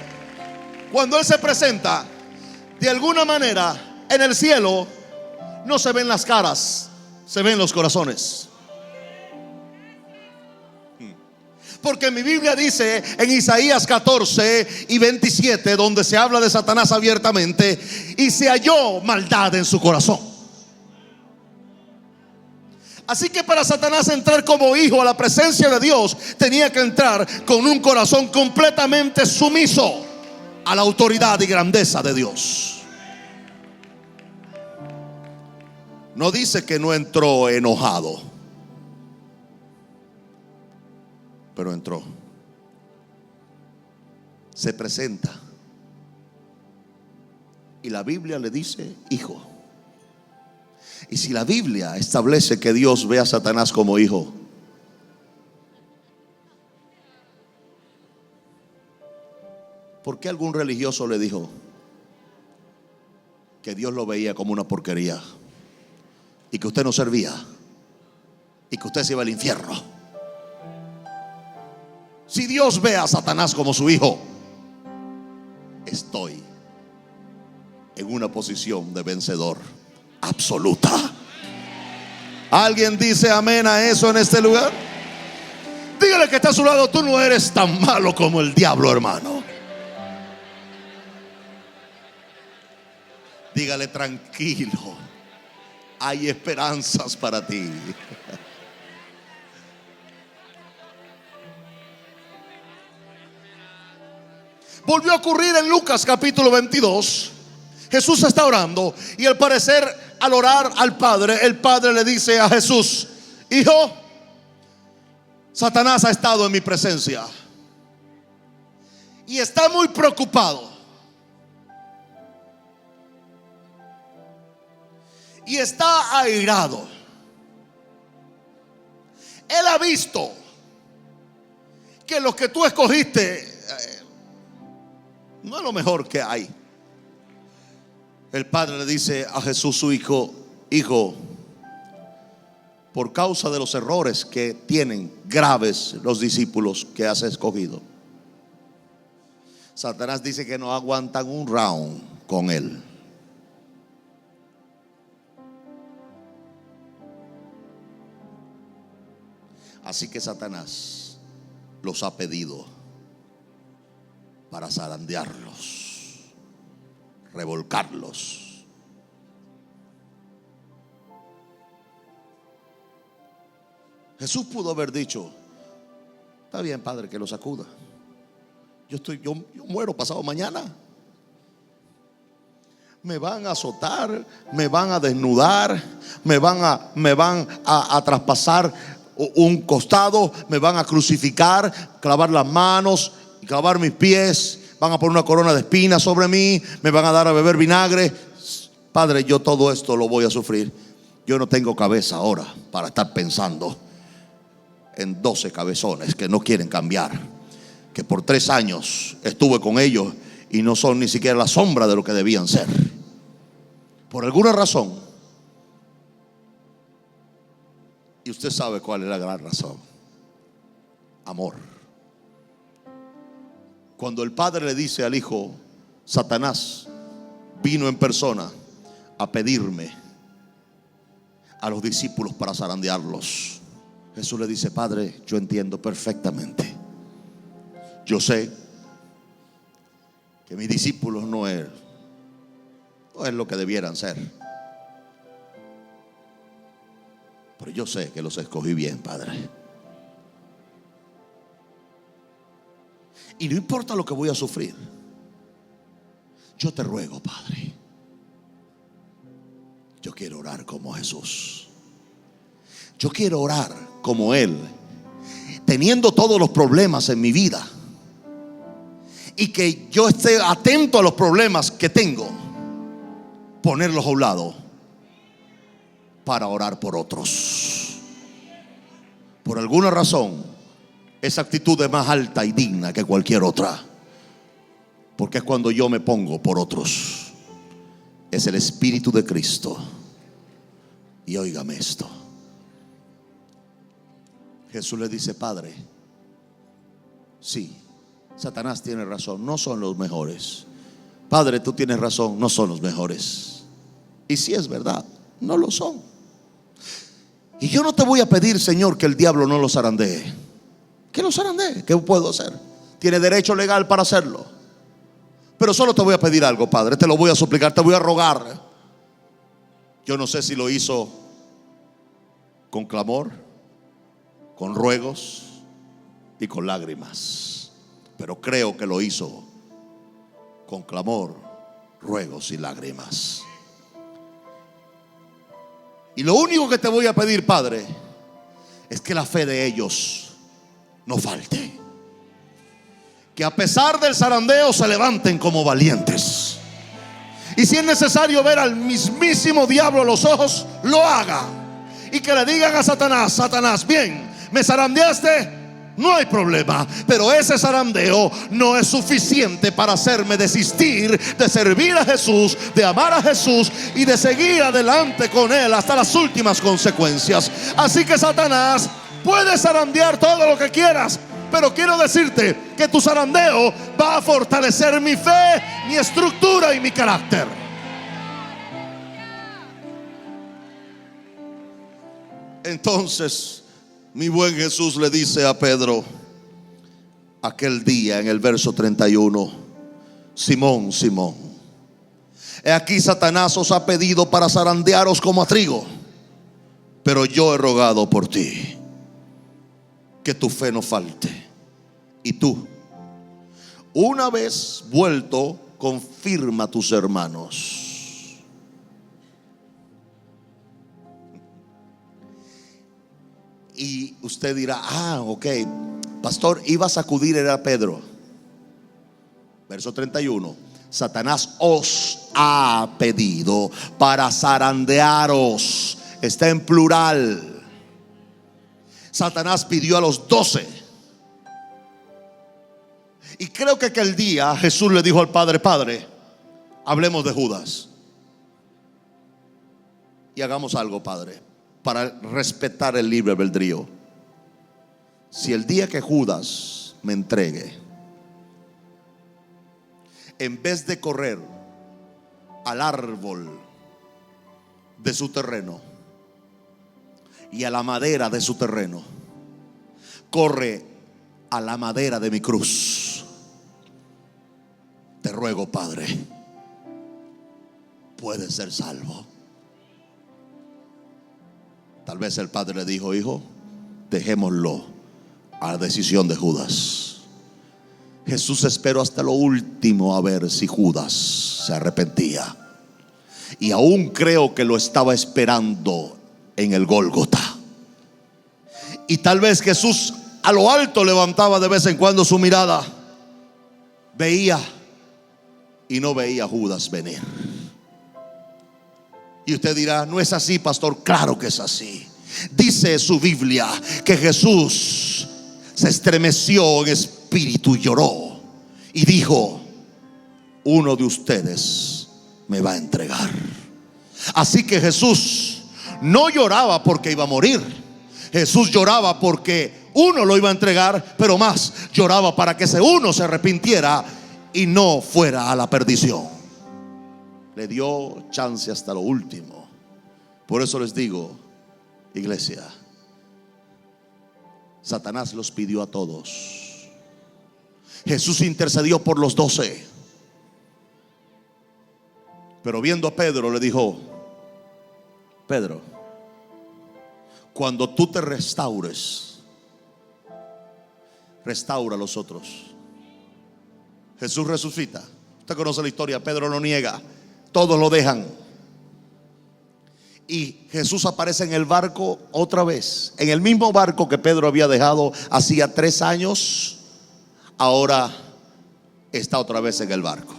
S4: cuando Él se presenta, de alguna manera en el cielo no se ven las caras, se ven los corazones. Porque mi Biblia dice en Isaías 14 y 27, donde se habla de Satanás abiertamente, y se halló maldad en su corazón. Así que para Satanás entrar como hijo a la presencia de Dios, tenía que entrar con un corazón completamente sumiso a la autoridad y grandeza de Dios. No dice que no entró enojado, pero entró. Se presenta y la Biblia le dice hijo. Y si la Biblia establece que Dios ve a Satanás como hijo, ¿por qué algún religioso le dijo que Dios lo veía como una porquería y que usted no servía y que usted se iba al infierno? Si Dios ve a Satanás como su hijo, estoy en una posición de vencedor absoluta. ¿Alguien dice amén a eso en este lugar? Dígale que está a su lado: tú no eres tan malo como el diablo, hermano. Dígale: tranquilo, hay esperanzas para ti. Volvió a ocurrir en Lucas capítulo 22. Jesús está orando y al parecer, al orar al Padre, el Padre le dice a Jesús: hijo, Satanás ha estado en mi presencia y está muy preocupado y está airado. Él ha visto que lo que tú escogiste no es lo mejor que hay. El Padre le dice a Jesús su hijo: hijo, por causa de los errores que tienen graves los discípulos que has escogido, Satanás dice que no aguantan un round con él. Así que Satanás los ha pedido para zarandearlos, revolcarlos. Jesús pudo haber dicho: está bien, Padre, que lo sacuda. Yo muero pasado mañana. Me van a azotar, me van a desnudar, me van a traspasar un costado, me van a crucificar, clavar las manos, clavar mis pies, van a poner una corona de espinas sobre mí, me van a dar a beber vinagre. Padre, yo todo esto lo voy a sufrir. Yo no tengo cabeza ahora para estar pensando en 12 cabezones que no quieren cambiar, que por 3 años estuve con ellos y no son ni siquiera la sombra de lo que debían ser. Por alguna razón, y usted sabe cuál es la gran razón: amor. Cuando el Padre le dice al Hijo: Satanás vino en persona a pedirme a los discípulos para zarandearlos, Jesús le dice: Padre, yo entiendo perfectamente. Yo sé que mis discípulos no es lo que debieran ser, pero yo sé que los escogí bien, Padre. Y no importa lo que voy a sufrir, yo te ruego, Padre, yo quiero orar como Jesús. Yo quiero orar como Él, teniendo todos los problemas en mi vida, y que yo esté atento a los problemas que tengo, ponerlos a un lado para orar por otros. Por alguna razón, esa actitud es más alta y digna que cualquier otra, porque es cuando yo me pongo por otros. Es el Espíritu de Cristo Y óigame esto. Jesús le dice: Padre, sí, Satanás tiene razón, no son los mejores. Padre, tú tienes razón, no son los mejores. Y si es verdad, no lo son. Y yo no te voy a pedir, Señor, que el diablo no los zarandee. Que los zarandee, ¿qué puedo hacer? Tiene derecho legal para hacerlo. Pero solo te voy a pedir algo, Padre, te lo voy a suplicar, te voy a rogar. Yo no sé si lo hizo con clamor, con ruegos y con lágrimas, pero creo que lo hizo con clamor, ruegos y lágrimas. Y lo único que te voy a pedir, Padre, es que la fe de ellos no falte. Que a pesar del zarandeo se levanten como valientes. Y si es necesario ver al mismísimo diablo a los ojos, lo haga. Y que le digan a Satanás: Satanás, bien, me zarandeaste, no hay problema, pero ese zarandeo no es suficiente para hacerme desistir de servir a Jesús, de amar a Jesús y de seguir adelante con Él hasta las últimas consecuencias. Así que, Satanás, puedes zarandear todo lo que quieras, pero quiero decirte que tu zarandeo va a fortalecer mi fe, mi estructura y mi carácter. Entonces, mi buen Jesús le dice a Pedro aquel día en el verso 31: Simón, Simón, he aquí Satanás os ha pedido para zarandearos como a trigo, pero yo he rogado por ti, que tu fe no falte. Y tú, una vez vuelto, confirma a tus hermanos. Y usted dirá: ok, pastor, iba a sacudir era a Pedro. Verso 31: Satanás os ha pedido para zarandearos. Está en plural. Satanás pidió a los 12. Y creo que aquel día Jesús le dijo al Padre: Padre, hablemos de Judas. Y hagamos algo, Padre, para respetar el libre albedrío. Si el día que Judas me entregue, en vez de correr al árbol de su terreno y a la madera de su terreno, corre a la madera de mi cruz, te ruego, Padre, puedes ser salvo. Tal vez el padre le dijo: hijo, dejémoslo a la decisión de Judas. Jesús esperó hasta lo último a ver si Judas se arrepentía. Y aún creo que lo estaba esperando en el Gólgota. Y tal vez Jesús a lo alto levantaba de vez en cuando su mirada, veía y no veía a Judas venir. Y usted dirá: no es así, pastor. Claro que es así. Dice su Biblia que Jesús se estremeció en espíritu y lloró y dijo: uno de ustedes me va a entregar. Así que Jesús no lloraba porque iba a morir. Jesús lloraba porque uno lo iba a entregar, pero más lloraba para que ese uno se arrepintiera y no fuera a la perdición. Le dio chance hasta lo último. Por eso les digo, iglesia, Satanás los pidió a todos. Jesús intercedió por los 12. Pero viendo a Pedro le dijo: Pedro, cuando tú te restaures, restaura a los otros. Jesús resucita. Usted conoce la historia. Pedro lo niega, todos lo dejan. Y Jesús aparece en el barco otra vez, en el mismo barco que Pedro había dejado hacía 3 años. Ahora está otra vez en el barco.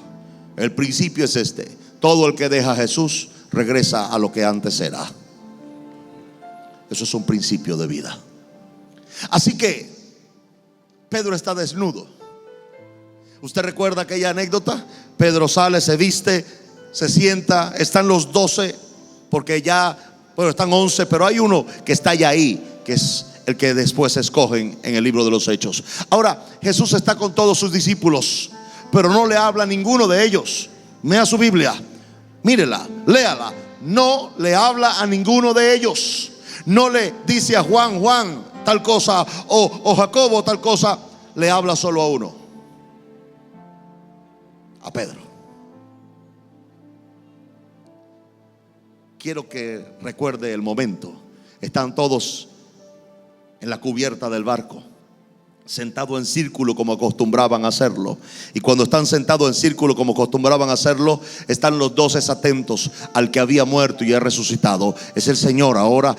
S4: El principio es este: todo el que deja a Jesús regresa a lo que antes era. Eso es un principio de vida. Así que Pedro está desnudo. ¿Usted recuerda aquella anécdota? Pedro sale, se viste, se sienta, están los 12, porque ya Bueno, están 11, pero hay uno que está ya ahí, que es el que después escogen en el libro de los Hechos. Ahora, Jesús está con todos sus discípulos, pero no le habla a ninguno de ellos. Lea su Biblia, mírela, léala. No le habla a ninguno de ellos. No le dice a Juan, Juan, tal cosa, o Jacobo, tal cosa. Le habla solo a uno, a Pedro. Quiero que recuerde el momento. Están todos en la cubierta del barco, sentados en círculo como acostumbraban a hacerlo. Y cuando están sentados en círculo como acostumbraban a hacerlo, están los 12 atentos al que había muerto y ha resucitado. Es el Señor, ahora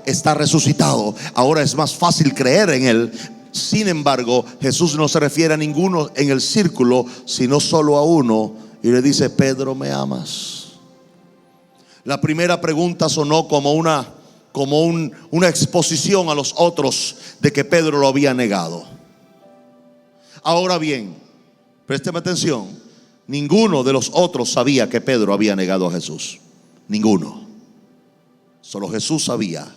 S4: está resucitado. Ahora es más fácil creer en Él. Sin embargo, Jesús no se refiere a ninguno en el círculo, sino solo a uno, y le dice: Pedro, ¿me amas? La primera pregunta sonó como una exposición a los otros de que Pedro lo había negado. Ahora bien, présteme atención, ninguno de los otros sabía que Pedro había negado a Jesús. Ninguno. Solo Jesús sabía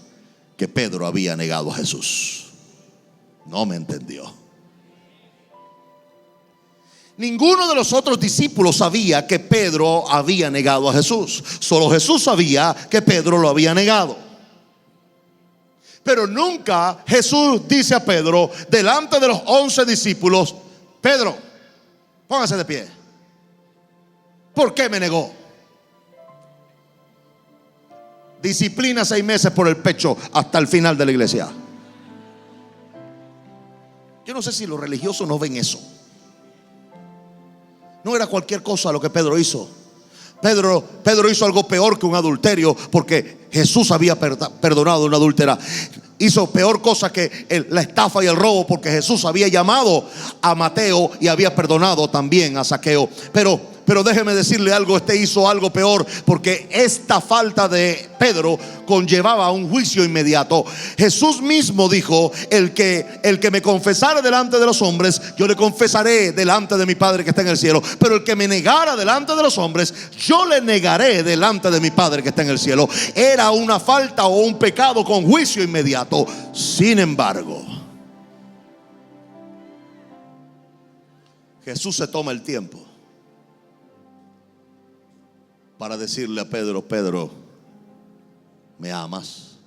S4: que Pedro había negado a Jesús. No me entendió. Ninguno de los otros discípulos sabía que Pedro había negado a Jesús. Solo Jesús sabía que Pedro lo había negado. Pero nunca Jesús dice a Pedro, delante de los 11 discípulos: Pedro, póngase de pie. ¿Por qué me negó? Disciplina 6 meses por el pecho hasta el final de la iglesia. Yo no sé si los religiosos no ven eso. No era cualquier cosa lo que Pedro hizo. Pedro hizo algo peor que un adulterio, porque Jesús había perdonado a una adúltera. Hizo peor cosa que la estafa y el robo, porque Jesús había llamado a Mateo y había perdonado también a Zaqueo. Pero déjeme decirle algo, hizo algo peor, porque esta falta de Pedro conllevaba un juicio inmediato. Jesús mismo dijo: el que me confesara delante de los hombres, yo le confesaré delante de mi Padre que está en el cielo. Pero el que me negara delante de los hombres, yo le negaré delante de mi Padre que está en el cielo. Era una falta o un pecado con juicio inmediato. Sin embargo, Jesús se toma el tiempo para decirle a Pedro: Pedro, ¿me amas?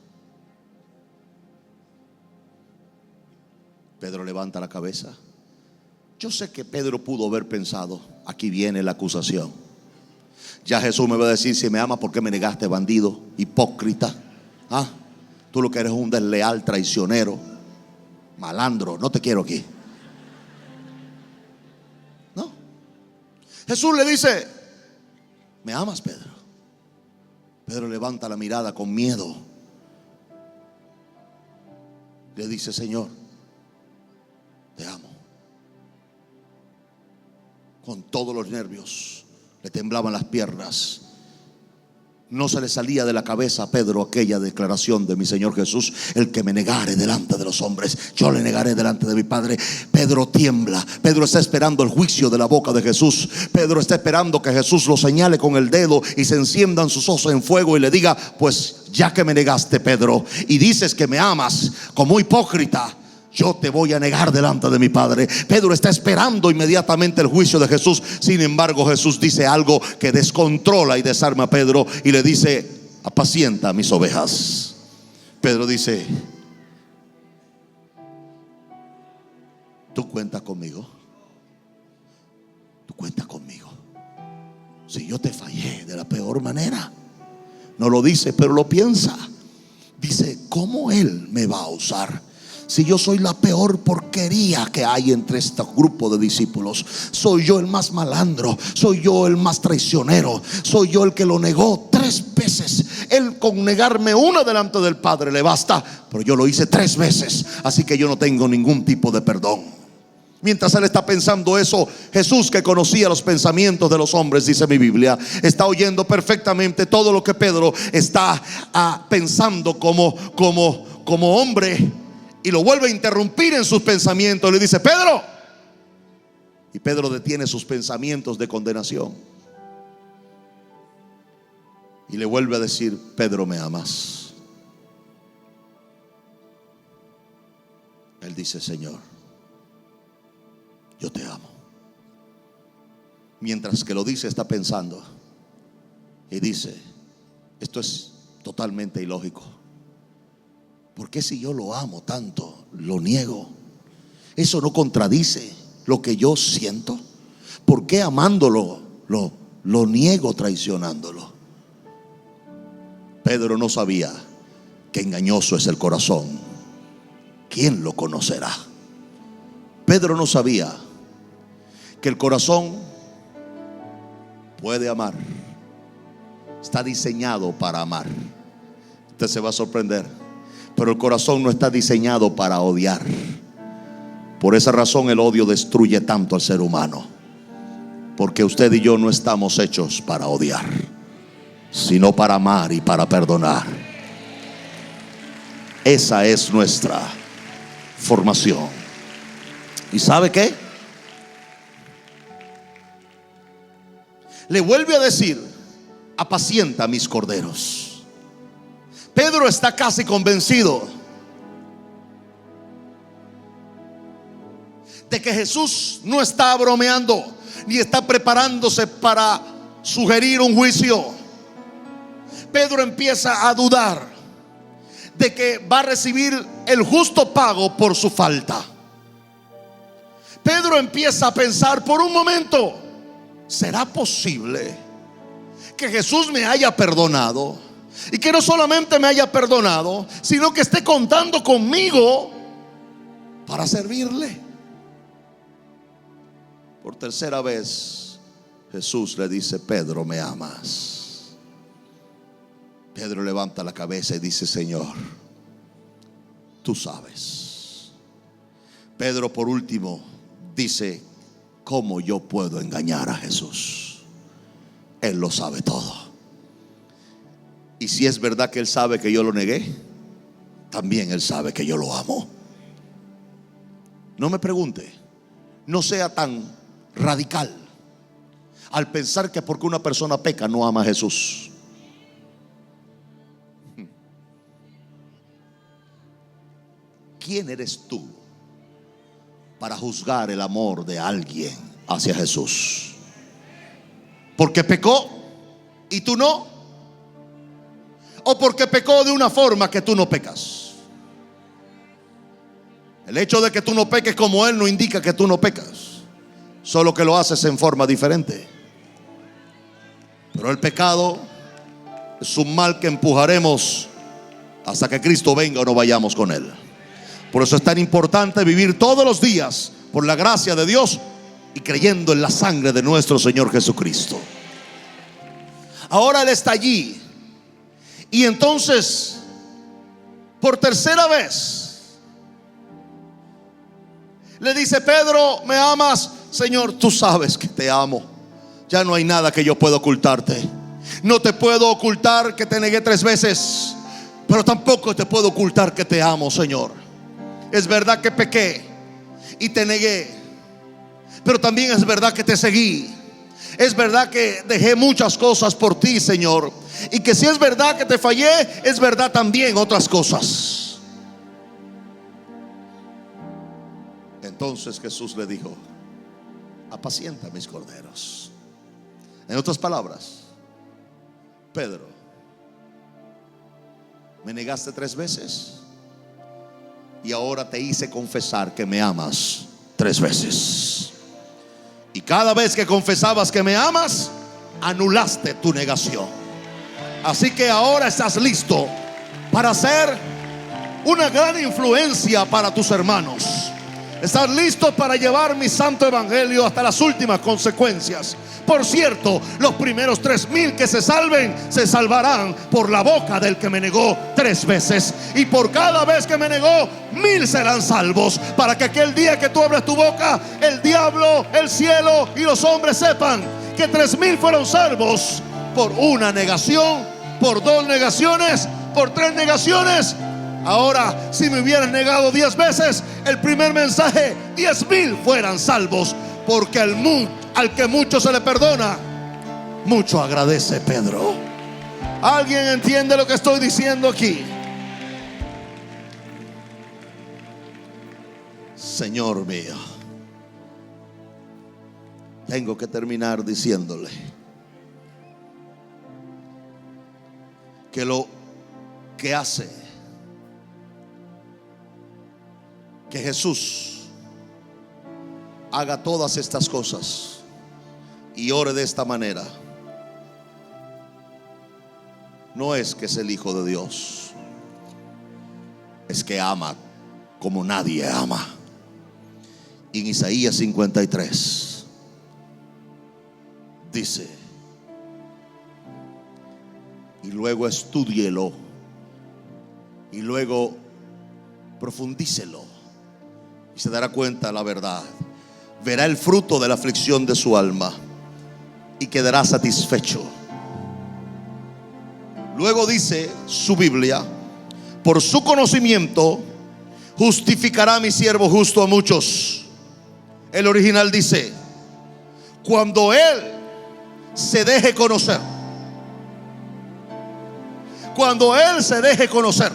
S4: Pedro levanta la cabeza. Yo sé que Pedro pudo haber pensado: aquí viene la acusación. Ya Jesús me va a decir: si me amas, ¿por qué me negaste, bandido, hipócrita? Tú lo que eres un desleal, traicionero, malandro, no te quiero aquí. No. Jesús le dice: ¿me amas, Pedro? Pedro levanta la mirada con miedo. Le dice: Señor, te amo. Con todos los nervios le temblaban las piernas. No se le salía de la cabeza a Pedro aquella declaración de mi Señor Jesús: el que me negare delante de los hombres, yo le negaré delante de mi Padre. Pedro tiembla. Pedro está esperando el juicio de la boca de Jesús. Pedro está esperando que Jesús lo señale con el dedo y se enciendan sus ojos en fuego y le diga: pues ya que me negaste, Pedro, y dices que me amas como hipócrita, yo te voy a negar delante de mi Padre. Pedro está esperando inmediatamente el juicio de Jesús. Sin embargo, Jesús dice algo que descontrola y desarma a Pedro y le dice: apacienta mis ovejas. Pedro dice: ¿tú cuentas conmigo? ¿Tú cuentas conmigo? Si yo te fallé de la peor manera. No lo dice, pero lo piensa. Dice: ¿cómo Él me va a usar? Si yo soy la peor porquería que hay entre este grupo de discípulos. Soy yo el más malandro, soy yo el más traicionero, soy yo el que lo negó 3 veces. Él con negarme una delante del Padre le basta, pero yo lo hice 3 veces. Así que yo no tengo ningún tipo de perdón. Mientras él está pensando eso, Jesús, que conocía los pensamientos de los hombres, dice mi Biblia, está oyendo perfectamente todo lo que Pedro está pensando como hombre. Y lo vuelve a interrumpir en sus pensamientos. Le dice: Pedro. Y Pedro detiene sus pensamientos de condenación y le vuelve a decir: Pedro, ¿me amas? Él dice: Señor, yo te amo. Mientras que lo dice, está pensando y dice: esto es totalmente ilógico. ¿Por qué si yo lo amo tanto, lo niego? Eso no contradice lo que yo siento. ¿Por qué amándolo lo niego traicionándolo? Pedro no sabía que engañoso es el corazón. ¿Quién lo conocerá? Pedro no sabía que el corazón puede amar. Está diseñado para amar. Usted se va a sorprender, pero el corazón no está diseñado para odiar. Por esa razón el odio destruye tanto al ser humano, porque usted y yo no estamos hechos para odiar, sino para amar y para perdonar. Esa es nuestra formación. ¿Y sabe qué? Le vuelve a decir: apacienta mis corderos. Pedro está casi convencido de que Jesús no está bromeando, ni está preparándose para sugerir un juicio. Pedro empieza a dudar de que va a recibir el justo pago por su falta. Pedro empieza a pensar por un momento: ¿será posible que Jesús me haya perdonado? Y que no solamente me haya perdonado, sino que esté contando conmigo para servirle. Por tercera vez Jesús le dice: Pedro, ¿me amas? Pedro levanta la cabeza y dice: Señor, tú sabes. Pedro por último dice: ¿cómo yo puedo engañar a Jesús? Él lo sabe todo. Y si es verdad que Él sabe que yo lo negué, también Él sabe que yo lo amo. No me pregunte, no sea tan radical al pensar que porque una persona peca no ama a Jesús. ¿Quién eres tú para juzgar el amor de alguien hacia Jesús? ¿Porque pecó y tú no? ¿O porque pecó de una forma que tú no pecas? El hecho de que tú no peques como Él no indica que tú no pecas, solo que lo haces en forma diferente. Pero el pecado es un mal que empujaremos hasta que Cristo venga o no vayamos con Él. Por eso es tan importante vivir todos los días por la gracia de Dios y creyendo en la sangre de nuestro Señor Jesucristo. Ahora Él está allí, y entonces por tercera vez le dice: Pedro, ¿me amas? Señor, tú sabes que te amo. Ya no hay nada que yo pueda ocultarte. No te puedo ocultar que te negué 3 veces, pero tampoco te puedo ocultar que te amo, Señor. Es verdad que pequé y te negué, pero también es verdad que te seguí. Es verdad que dejé muchas cosas por ti, Señor. Y que si es verdad que te fallé, es verdad también otras cosas. Entonces Jesús le dijo: apacienta mis corderos. En otras palabras, Pedro, me negaste 3 veces y ahora te hice confesar que me amas 3 veces. Y cada vez que confesabas que me amas, anulaste tu negación. Así que ahora estás listo para ser una gran influencia para tus hermanos. Estás listo para llevar mi santo evangelio hasta las últimas consecuencias. Por cierto, los primeros 3,000 que se salven, se salvarán por la boca del que me negó 3 veces. Y por cada vez que me negó, 1,000 serán salvos. Para que aquel día que tú abres tu boca, el diablo, el cielo y los hombres sepan que 3,000 fueron salvos por una negación, por 2 negaciones, por 3 negaciones. Ahora, si me hubieran negado 10 veces el primer mensaje, 10,000 fueran salvos. Porque al que mucho se le perdona, mucho agradece, Pedro. ¿Alguien entiende lo que estoy diciendo aquí? Señor mío, tengo que terminar diciéndole que lo que hace que Jesús haga todas estas cosas y ore de esta manera no es que es el Hijo de Dios, es que ama como nadie ama. En Isaías 53 dice, y luego estúdielo y luego profundícelo y se dará cuenta de la verdad. Verá el fruto de la aflicción de su alma y quedará satisfecho. Luego dice su Biblia, por su conocimiento justificará mi siervo justo a muchos. El original dice, cuando él se deje conocer. Cuando él se deje conocer.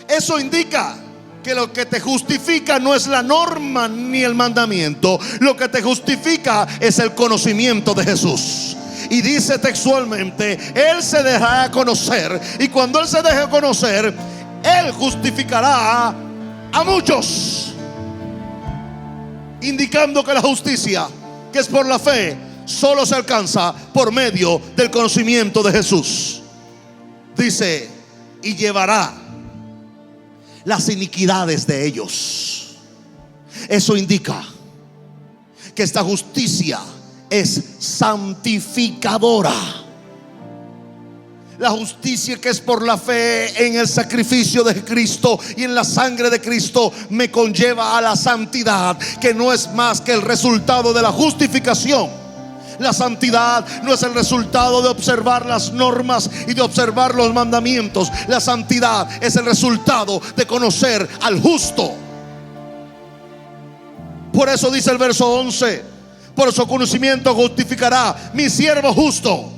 S4: Eso indica que lo que te justifica no es la norma ni el mandamiento. Lo que te justifica es el conocimiento de Jesús. Y dice textualmente, él se dejará conocer. Y cuando él se deje conocer, él justificará a muchos. Indicando que la justicia, que es por la fe, solo se alcanza por medio del conocimiento de Jesús. Dice, y llevará las iniquidades de ellos. Eso indica que esta justicia es santificadora. La justicia que es por la fe en el sacrificio de Cristo y en la sangre de Cristo me conlleva a la santidad, que no es más que el resultado de la justificación. La santidad no es el resultado de observar las normas y de observar los mandamientos. La santidad es el resultado de conocer al justo. Por eso dice el verso 11, por su conocimiento justificará mi siervo justo.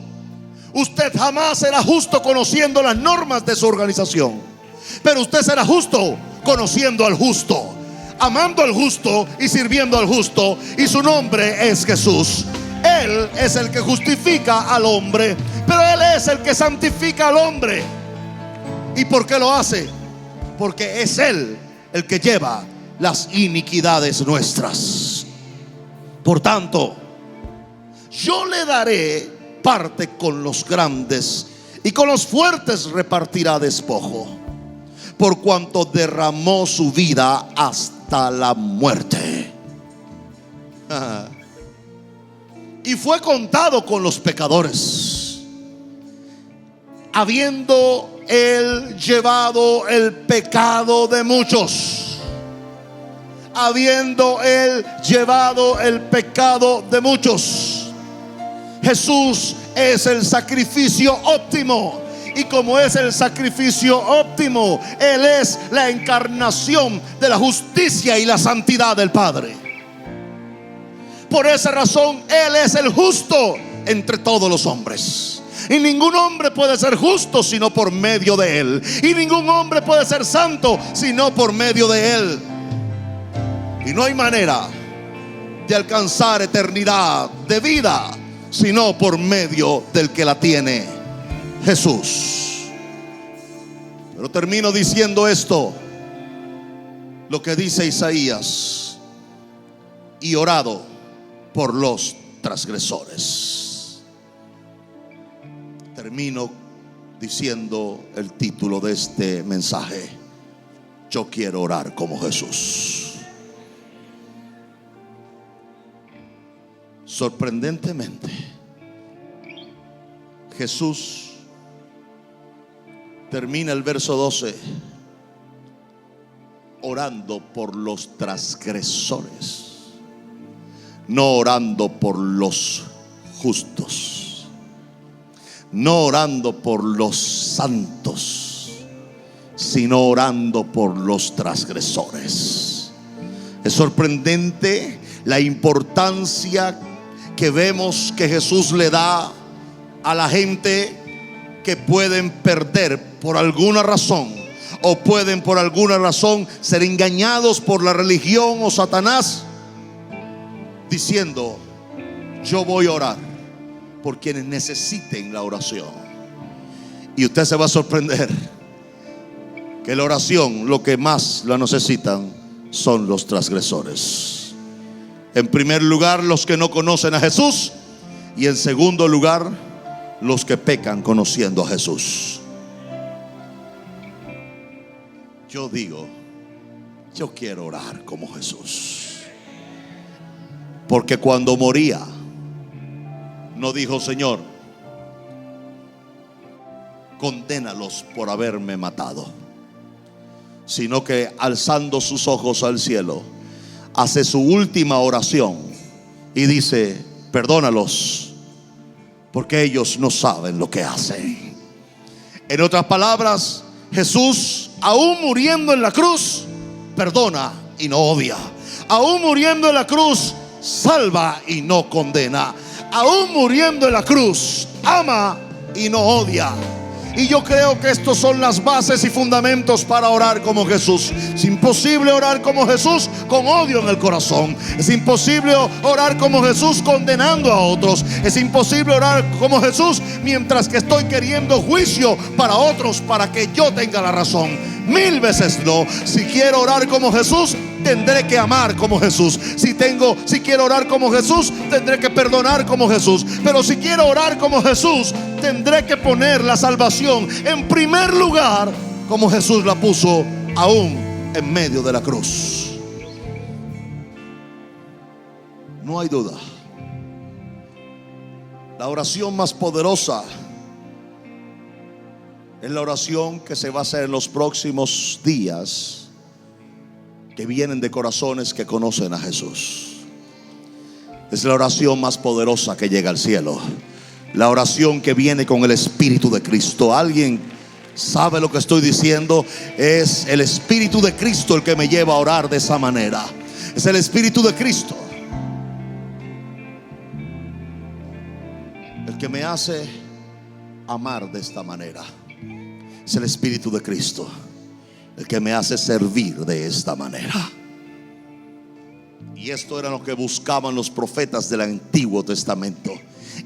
S4: Usted jamás será justo conociendo las normas de su organización, pero usted será justo conociendo al justo, amando al justo y sirviendo al justo. Y su nombre es Jesús. Él es el que justifica al hombre, pero Él es el que santifica al hombre. ¿Y por qué lo hace? Porque es Él el que lleva las iniquidades nuestras. Por tanto, yo le daré parte con los grandes, y con los fuertes repartirá despojo, por cuanto derramó su vida hasta la muerte. Y fue contado con los pecadores, habiendo él llevado el pecado de muchos. Habiendo él llevado el pecado de muchos. Jesús es el sacrificio óptimo. Y como es el sacrificio óptimo, Él es la encarnación de la justicia y la santidad del Padre. Por esa razón, Él es el justo entre todos los hombres. Y ningún hombre puede ser justo sino por medio de Él. Y ningún hombre puede ser santo sino por medio de Él. Y no hay manera de alcanzar eternidad de vida sino por medio del que la tiene, Jesús. Pero termino diciendo esto, lo que dice Isaías: y orado por los transgresores. Termino diciendo el título de este mensaje: yo quiero orar como Jesús. Sorprendentemente, Jesús termina el verso 12 orando por los transgresores, no orando por los justos, no orando por los santos, sino orando por los transgresores. Es sorprendente la importancia que vemos que Jesús le da a la gente que pueden perder por alguna razón, o pueden por alguna razón ser engañados por la religión o Satanás, diciendo: yo voy a orar por quienes necesiten la oración. Y usted se va a sorprender que la oración, lo que más la necesitan son los transgresores. En primer lugar, los que no conocen a Jesús, y en segundo lugar, los que pecan conociendo a Jesús. Yo digo, yo quiero orar como Jesús, porque cuando moría no dijo: Señor, condénalos por haberme matado, sino que alzando sus ojos al cielo, hace su última oración y dice: perdónalos, porque ellos no saben lo que hacen. En otras palabras, Jesús, aún muriendo en la cruz, perdona y no odia. Aún muriendo en la cruz, salva y no condena. Aún muriendo en la cruz, ama y no odia. Y yo creo que estos son las bases y fundamentos para orar como Jesús. Es imposible orar como Jesús con odio en el corazón. Es imposible orar como Jesús condenando a otros. Es imposible orar como Jesús mientras que estoy queriendo juicio para otros para que yo tenga la razón. Mil veces no. Si quiero orar como Jesús, tendré que amar como Jesús. Si quiero orar como Jesús, tendré que perdonar como Jesús. Pero si quiero orar como Jesús, tendré que poner la salvación en primer lugar, como Jesús la puso aún en medio de la cruz. No hay duda. La oración más poderosa es la oración que se va a hacer en los próximos días, que vienen de corazones que conocen a Jesús. Es la oración más poderosa que llega al cielo. La oración que viene con el Espíritu de Cristo. ¿Alguien sabe lo que estoy diciendo? Es el Espíritu de Cristo el que me lleva a orar de esa manera. Es el Espíritu de Cristo el que me hace amar de esta manera. Es el Espíritu de Cristo el que me hace servir de esta manera. Y esto era lo que buscaban los profetas del Antiguo Testamento,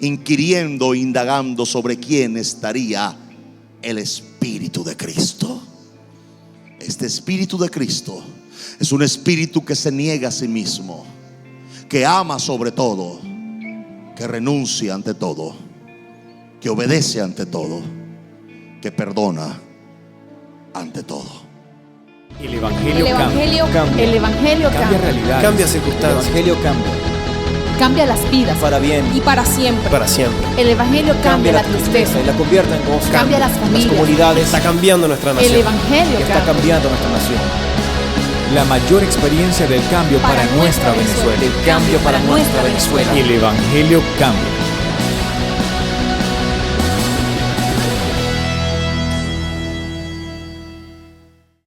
S4: inquiriendo, indagando sobre quién estaría el Espíritu de Cristo. Este Espíritu de Cristo es un espíritu que se niega a sí mismo, que ama sobre todo, que renuncia ante todo, que obedece ante todo, que perdona ante todo.
S1: El Evangelio cambia.
S2: El Evangelio
S1: Cambia
S2: cambia.
S1: realidades.
S3: Cambia
S1: El
S3: circunstancias.
S1: Evangelio cambia.
S2: Cambia las vidas.
S3: Para bien.
S2: Y para siempre.
S3: Para siempre.
S2: El Evangelio cambia la tristeza.
S1: y la convierte en gozo.
S2: Cambia las familias.
S1: comunidades.
S3: Está cambiando nuestra
S2: El
S3: nación.
S2: Evangelio
S1: Está
S2: cambia.
S1: cambiando nuestra nación. La mayor experiencia del cambio para nuestra Venezuela.
S2: El cambio para nuestra Venezuela.
S1: El Evangelio cambia.